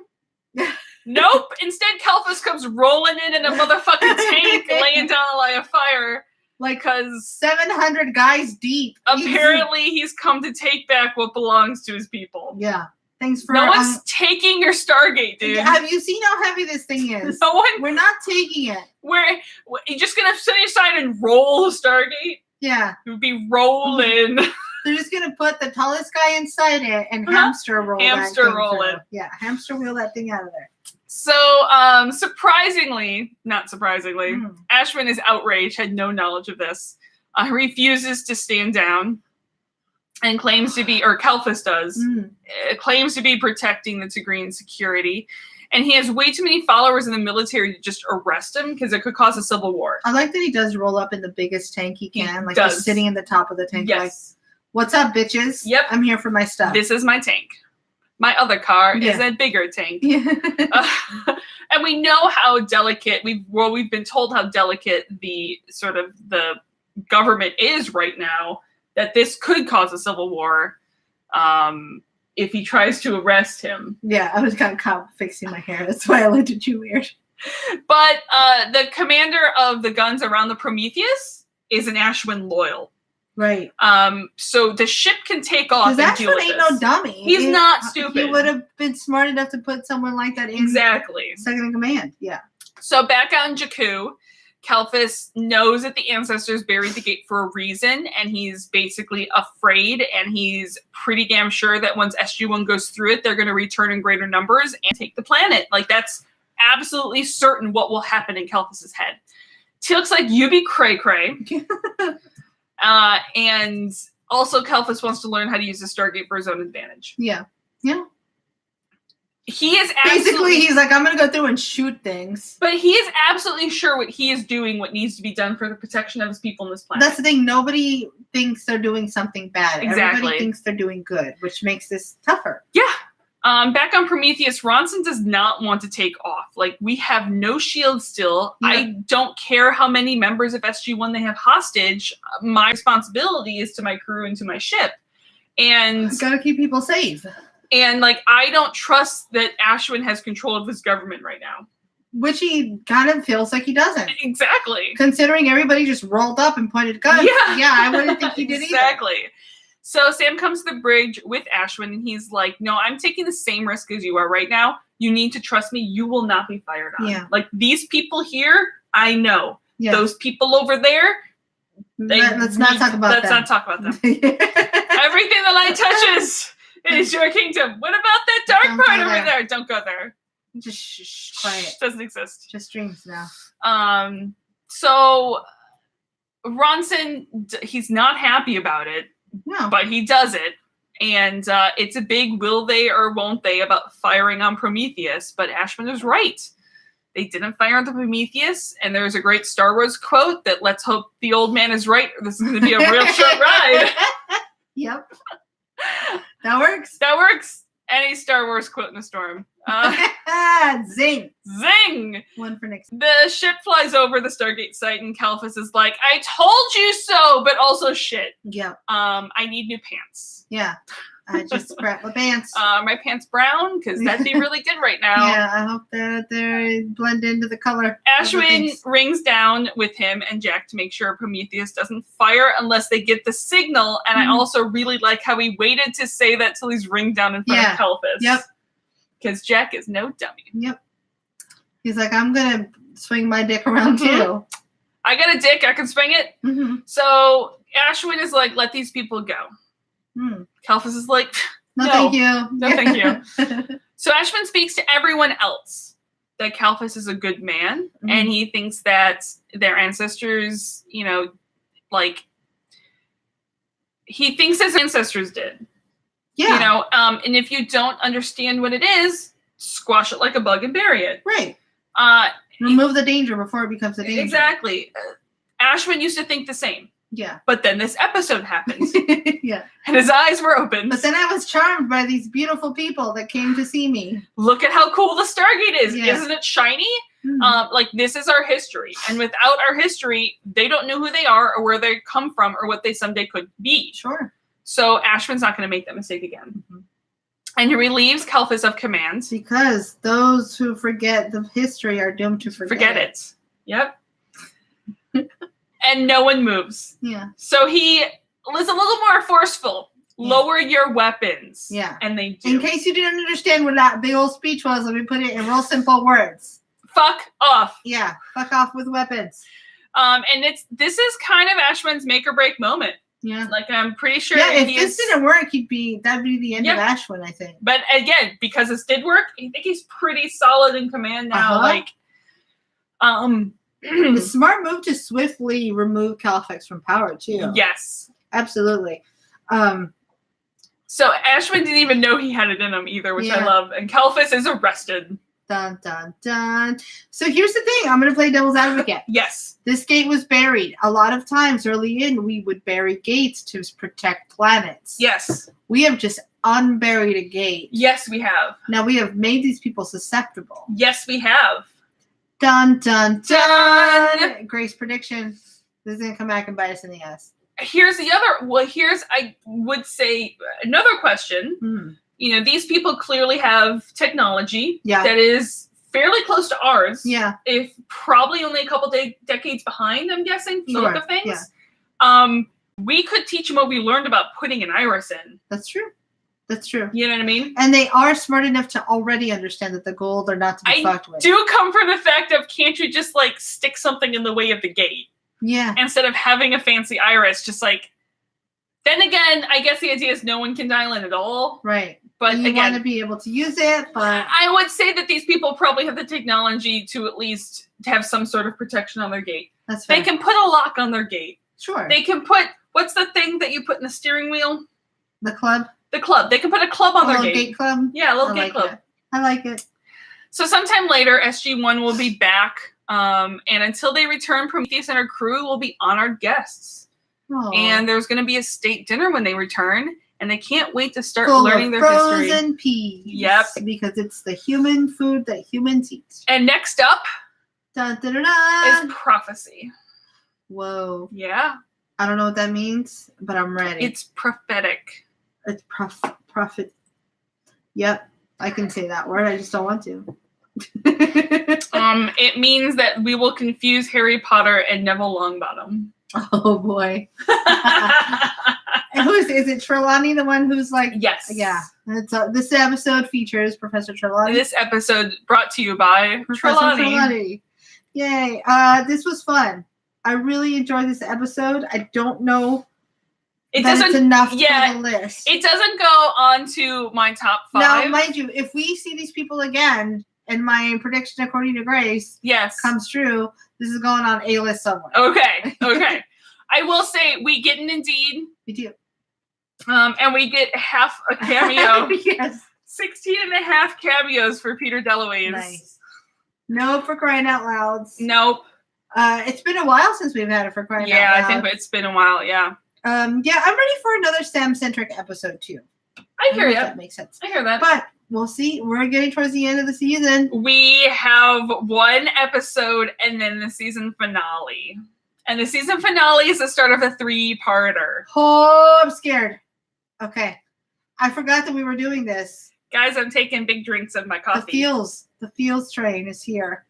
Speaker 2: Nope. Instead, Kalphas comes rolling in a motherfucking tank, laying down a line of fire.
Speaker 1: Like, because 700 guys deep.
Speaker 2: Apparently, he's come to take back what belongs to his people.
Speaker 1: Yeah. Thanks for...
Speaker 2: No one's taking your Stargate, dude.
Speaker 1: Have you seen how heavy this thing is?
Speaker 2: No one...
Speaker 1: We're not taking it.
Speaker 2: You're just going to sit aside and roll the Stargate?
Speaker 1: Yeah.
Speaker 2: It would be rolling.
Speaker 1: They're just going to put the tallest guy inside it and hamster roll it. Yeah, hamster wheel that thing out of there.
Speaker 2: So, not surprisingly, Ashwin is outraged, had no knowledge of this. He refuses to stand down and claims to be, or Kalphas does, claims to be protecting the Tigrean security. And he has way too many followers in the military to just arrest him because it could cause a civil war.
Speaker 1: I like that he does roll up in the biggest tank he can. He's sitting in the top of the tank.
Speaker 2: Yes.
Speaker 1: Like, "What's up, bitches?
Speaker 2: Yep.
Speaker 1: I'm here for my stuff.
Speaker 2: This is my tank. My other car is a bigger tank." And we know how delicate, we've been told how delicate the government is right now, that this could cause a civil war if he tries to arrest him.
Speaker 1: Yeah, I was kind of fixing my hair. That's why I looked at you weird.
Speaker 2: But the commander of the guns around the Prometheus is an Ashwin loyal.
Speaker 1: Right.
Speaker 2: So the ship can take off and deal with
Speaker 1: this.
Speaker 2: Ashwin ain't
Speaker 1: no dummy.
Speaker 2: He's not stupid.
Speaker 1: He would have been smart enough to put someone like that in second in command. Yeah.
Speaker 2: So back on Jakku, Kalphas knows that the ancestors buried the gate for a reason, and he's basically afraid, and he's pretty damn sure that once SG-1 goes through it, they're going to return in greater numbers and take the planet. Like, that's absolutely certain what will happen in Kalphas' head. Teal'c's like, "You be cray-cray." And also Kalphas wants to learn how to use the Stargate for his own advantage.
Speaker 1: Yeah. Yeah.
Speaker 2: He is
Speaker 1: basically, he's like, I'm going to go through and shoot things.
Speaker 2: But he is absolutely sure what he is doing, what needs to be done for the protection of his people on this planet.
Speaker 1: That's the thing. Nobody thinks they're doing something bad.
Speaker 2: Exactly.
Speaker 1: Everybody thinks they're doing good, which makes this tougher.
Speaker 2: Yeah. Back on Prometheus, Ronson does not want to take off. Like, we have no shield still. Yeah. I don't care how many members of SG-1 they have hostage. My responsibility is to my crew and to my ship. And
Speaker 1: gotta keep people safe.
Speaker 2: And, like, I don't trust that Ashwin has control of his government right now.
Speaker 1: Which he kind of feels like he doesn't.
Speaker 2: Exactly.
Speaker 1: Considering everybody just rolled up and pointed guns. Yeah, I wouldn't think he did either.
Speaker 2: Exactly. So Sam comes to the bridge with Ashwin, and he's like, no, I'm taking the same risk as you are right now. You need to trust me. You will not be fired on.
Speaker 1: Yeah.
Speaker 2: Like, these people here, I know. Yeah. Those people over there,
Speaker 1: let's not talk about them.
Speaker 2: Let's not talk about them. Everything the light touches... It is your kingdom. What about that dark part over there? Don't go there.
Speaker 1: Just quiet.
Speaker 2: Doesn't exist.
Speaker 1: Just dreams now.
Speaker 2: So Ronson, he's not happy about it.
Speaker 1: No.
Speaker 2: But he does it. And it's a big will they or won't they about firing on Prometheus. But Ashwin is right. They didn't fire on the Prometheus. And there's a great Star Wars quote that let's hope the old man is right. Or this is going to be a real short ride.
Speaker 1: Yep. That works.
Speaker 2: That works. Any Star Wars quote in the storm.
Speaker 1: Zing.
Speaker 2: Zing.
Speaker 1: One for Nixie.
Speaker 2: The ship flies over the Stargate site, and Kalphas is like, I told you so, but also shit.
Speaker 1: Yeah.
Speaker 2: I need new pants.
Speaker 1: Yeah. I just scrapped my pants.
Speaker 2: My pants brown, because that'd be really good right now.
Speaker 1: Yeah, I hope that they blend into the color.
Speaker 2: Ashwin rings down with him and Jack to make sure Prometheus doesn't fire unless they get the signal. And I also really like how he waited to say that till he's ringed down in front of Kalphas.
Speaker 1: Yep.
Speaker 2: Because Jack is no dummy.
Speaker 1: Yep. He's like, I'm going to swing my dick around too.
Speaker 2: I got a dick. I can swing it.
Speaker 1: Mm-hmm.
Speaker 2: So Ashwin is like, let these people go. Kalphas is like,
Speaker 1: no, thank you.
Speaker 2: No, thank you. So Ashwin speaks to everyone else that Kalphas is a good man, and he thinks that their ancestors, you know, like, he thinks his ancestors did.
Speaker 1: Yeah.
Speaker 2: You know, and if you don't understand what it is, squash it like a bug and bury it.
Speaker 1: Right. Remove the danger before it becomes a danger.
Speaker 2: Exactly. Ashwin used to think the same.
Speaker 1: Yeah.
Speaker 2: But then this episode happened.
Speaker 1: Yeah.
Speaker 2: And his eyes were open.
Speaker 1: But then I was charmed by these beautiful people that came to see me.
Speaker 2: Look at how cool the Stargate is.
Speaker 1: Yeah.
Speaker 2: Isn't it shiny? Like, this is our history. And without our history, they don't know who they are or where they come from or what they someday could be.
Speaker 1: Sure.
Speaker 2: So Ashwin's not going to make that mistake again. And he relieves Kalphas of command.
Speaker 1: Because those who forget the history are doomed to forget
Speaker 2: it. Yep. And no one moves.
Speaker 1: Yeah.
Speaker 2: So he was a little more forceful. Yeah. Lower your weapons.
Speaker 1: Yeah.
Speaker 2: And they do.
Speaker 1: In case you didn't understand what that big old speech was, let me put it in real simple words.
Speaker 2: Fuck off.
Speaker 1: Yeah. Fuck off with weapons.
Speaker 2: And this is kind of Ashwin's make or break moment.
Speaker 1: Yeah.
Speaker 2: Like, I'm pretty sure.
Speaker 1: Yeah, if this didn't work, that'd be the end of Ashwin, I think.
Speaker 2: But again, because this did work, I think he's pretty solid in command now. Like,
Speaker 1: the smart move to swiftly remove Kalphas from power too.
Speaker 2: Yes,
Speaker 1: absolutely.
Speaker 2: So Ashwin didn't even know he had it in him either, which I love. And Kalphas is arrested.
Speaker 1: Dun dun dun. So here's the thing: I'm going to play devil's advocate.
Speaker 2: Yes,
Speaker 1: this gate was buried. A lot of times early in, we would bury gates to protect planets.
Speaker 2: Yes,
Speaker 1: we have just unburied a gate.
Speaker 2: Yes, we have.
Speaker 1: Now we have made these people susceptible.
Speaker 2: Yes, we have.
Speaker 1: Dun, dun, dun. Grace prediction. This is going to come back and bite us in the ass.
Speaker 2: Here's the other. Well, I would say another question. You know, these people clearly have technology that is fairly close to ours.
Speaker 1: Yeah.
Speaker 2: If probably only a couple decades behind, I'm guessing, from the look of things.
Speaker 1: Yeah.
Speaker 2: We could teach them what we learned about putting an iris in.
Speaker 1: That's true. That's true.
Speaker 2: You know what I mean?
Speaker 1: And they are smart enough to already understand that the Gau'ld are not to be fucked with.
Speaker 2: I do come from the fact of, can't you just, like, stick something in the way of the gate?
Speaker 1: Yeah.
Speaker 2: Instead of having a fancy iris, just like... Then again, I guess the idea is no one can dial in at all.
Speaker 1: Right.
Speaker 2: But
Speaker 1: you want to be able to use it, but...
Speaker 2: I would say that these people probably have the technology to at least have some sort of protection on their gate.
Speaker 1: That's fair.
Speaker 2: They can put a lock on their gate.
Speaker 1: Sure.
Speaker 2: They can put... What's the thing that you put in the steering wheel?
Speaker 1: The club?
Speaker 2: The club. They can put a club on their gate.
Speaker 1: Gate club?
Speaker 2: Yeah, a little gate club.
Speaker 1: I like it.
Speaker 2: So sometime later, SG-1 will be back. And until they return, Prometheus and her crew will be honored guests.
Speaker 1: Aww.
Speaker 2: And there's going to be a state dinner when they return. And they can't wait to start
Speaker 1: Full
Speaker 2: learning
Speaker 1: of
Speaker 2: their history.
Speaker 1: Frozen peas.
Speaker 2: Yep.
Speaker 1: Because it's the human food that humans eat.
Speaker 2: And next up
Speaker 1: Dun, dun, dun, dun.
Speaker 2: is prophecy.
Speaker 1: Whoa.
Speaker 2: Yeah.
Speaker 1: I don't know what that means, but I'm ready.
Speaker 2: It's prophetic.
Speaker 1: It's prophet. Yep. I can say that word. I just don't want to.
Speaker 2: It means that we will confuse Harry Potter and Neville Longbottom.
Speaker 1: Oh boy. And is it Trelawney, the one who's like?
Speaker 2: Yes.
Speaker 1: Yeah. It's this episode features Professor Trelawney.
Speaker 2: This episode brought to you by
Speaker 1: Professor
Speaker 2: Trelawney.
Speaker 1: Yay. This was fun. I really enjoyed this episode. I don't know
Speaker 2: It
Speaker 1: that
Speaker 2: doesn't
Speaker 1: it's enough
Speaker 2: yeah,
Speaker 1: for the list.
Speaker 2: It doesn't go on to my top 5.
Speaker 1: Now, mind you, if we see these people again, and my prediction according to Grace comes true, this is going on a list somewhere.
Speaker 2: Okay. I will say we get an Indeed.
Speaker 1: We do.
Speaker 2: And we get half a cameo.
Speaker 1: Yes.
Speaker 2: 16 and a half cameos for Peter DeLuise.
Speaker 1: Nice. No for crying out loud.
Speaker 2: Nope.
Speaker 1: It's been a while since we've had it for crying out loud.
Speaker 2: Yeah, I think it's been a while, yeah.
Speaker 1: Yeah, I'm ready for another Sam-centric episode too.
Speaker 2: I hear you.
Speaker 1: That makes sense.
Speaker 2: I hear that.
Speaker 1: But we'll see. We're getting towards the end of the season.
Speaker 2: We have one episode and then the season finale. And the season finale is the start of a 3-parter.
Speaker 1: Oh, I'm scared. Okay. I forgot that we were doing this.
Speaker 2: Guys, I'm taking big drinks of my coffee.
Speaker 1: The feels train is here.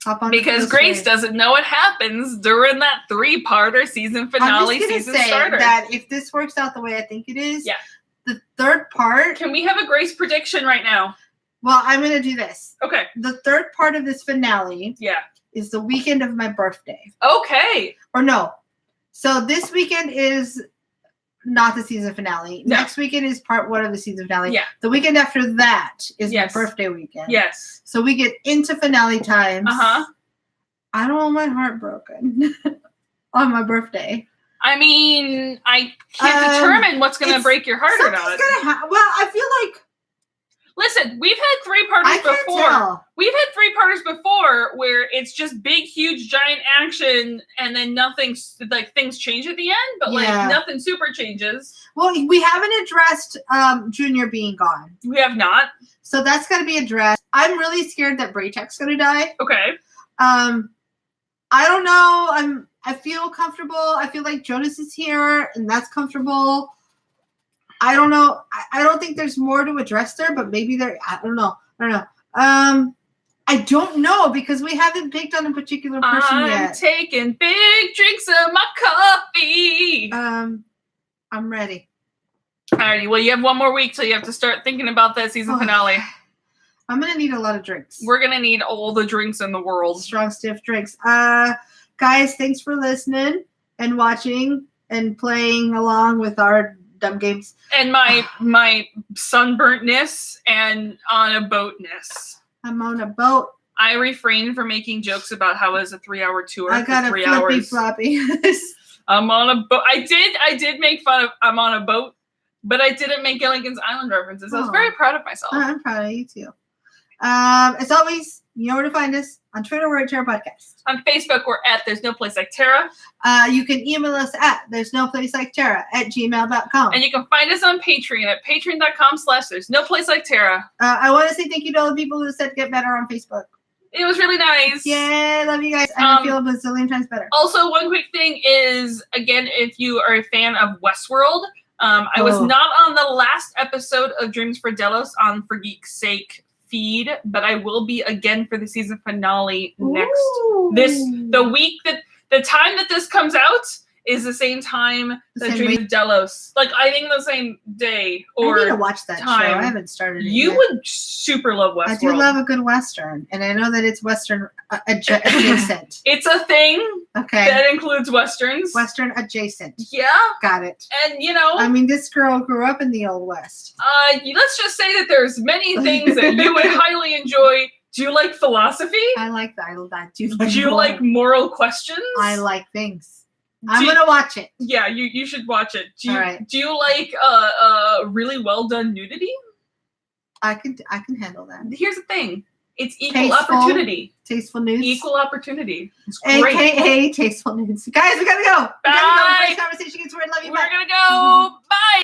Speaker 1: Hop on
Speaker 2: because Grace doesn't know what happens during that 3-parter season finale, season starter.
Speaker 1: That if this works out the way I think it is,
Speaker 2: yeah.
Speaker 1: The third part.
Speaker 2: Can we have a Grace prediction right now?
Speaker 1: Well, I'm going to do this.
Speaker 2: Okay.
Speaker 1: The third part of this finale is the weekend of my birthday.
Speaker 2: Okay.
Speaker 1: Or no. So this weekend is not the season finale.
Speaker 2: No.
Speaker 1: Next weekend is part 1 of the season finale.
Speaker 2: Yeah.
Speaker 1: The weekend after that is my birthday weekend.
Speaker 2: Yes.
Speaker 1: So we get into finale times.
Speaker 2: Uh-huh.
Speaker 1: I don't want my heart broken on my birthday.
Speaker 2: I mean, I can't determine what's going to break your heart or not.
Speaker 1: Well, I feel like...
Speaker 2: Listen, we've had 3-parters before. We've had 3-parters before where it's just big, huge, giant action, and then nothing, like things change at the end, but like nothing super changes.
Speaker 1: Well, we haven't addressed Junior being gone.
Speaker 2: We have not.
Speaker 1: So that's got to be addressed. I'm really scared that Braytek's going to die.
Speaker 2: Okay.
Speaker 1: I don't know. I feel comfortable. I feel like Jonas is here, and that's comfortable. I don't know. I don't think there's more to address there, but maybe there. I don't know. I don't know because we haven't picked on a particular person yet.
Speaker 2: I'm taking big drinks of my coffee.
Speaker 1: I'm ready.
Speaker 2: Alrighty. Well, you have one more week till you have to start thinking about that season finale.
Speaker 1: I'm gonna need a lot of drinks.
Speaker 2: We're gonna need all the drinks in the world.
Speaker 1: Strong, stiff drinks. Guys, thanks for listening and watching and playing along with our dumb games.
Speaker 2: And my sunburntness and on a boatness.
Speaker 1: I'm on a boat.
Speaker 2: I refrained from making jokes about how it was a 3-hour tour.
Speaker 1: I got
Speaker 2: for 3 hours.
Speaker 1: floppy.
Speaker 2: I'm on a boat. I did make fun of I'm on a boat, but I didn't make Gilligan's Island references. I was very proud of myself.
Speaker 1: I'm proud of you too. As always, you know where to find us. On Twitter, we're at Terra Podcast.
Speaker 2: On Facebook, we're at There's No Place Like Terra.
Speaker 1: You can email us at theresnoplaceliketerra@gmail.com.
Speaker 2: And you can find us on Patreon at patreon.com/There's No Place Like Terra.
Speaker 1: I want to say thank you to all the people who said get better on Facebook.
Speaker 2: It was really nice.
Speaker 1: Yeah, love you guys. I feel a bazillion times better.
Speaker 2: Also, one quick thing is, again, if you are a fan of Westworld, I was not on the last episode of Dreams for Delos on For Geek's Sake feed, but I will be again for the season finale next. The time that this comes out is the same time that Dreams of Delos. Like, I think the same day or
Speaker 1: I need to watch that
Speaker 2: time.
Speaker 1: show. I haven't started it
Speaker 2: You
Speaker 1: yet.
Speaker 2: would super love Westworld.
Speaker 1: I do love a good Western, and I know that it's Western adjacent.
Speaker 2: It's a thing that includes Westerns.
Speaker 1: Western adjacent.
Speaker 2: Yeah.
Speaker 1: Got it.
Speaker 2: And, you know.
Speaker 1: I mean, this girl grew up in the Old West.
Speaker 2: Let's just say that there's many things that you would highly enjoy. Do you like philosophy?
Speaker 1: I like that.
Speaker 2: Do you like moral questions?
Speaker 1: I like things. I'm going to watch it.
Speaker 2: Yeah, you should watch it. Do you
Speaker 1: All right.
Speaker 2: Do you like really well done nudity?
Speaker 1: I can handle that.
Speaker 2: Here's the thing. It's equal
Speaker 1: Tasteful.
Speaker 2: opportunity.
Speaker 1: Tasteful news.
Speaker 2: Equal opportunity. It's great.
Speaker 1: AKA tasteful news. Guys, we gotta go.
Speaker 2: Bye.
Speaker 1: This conversation gets weird. Love you.
Speaker 2: We're
Speaker 1: Bye.
Speaker 2: gonna go. Bye.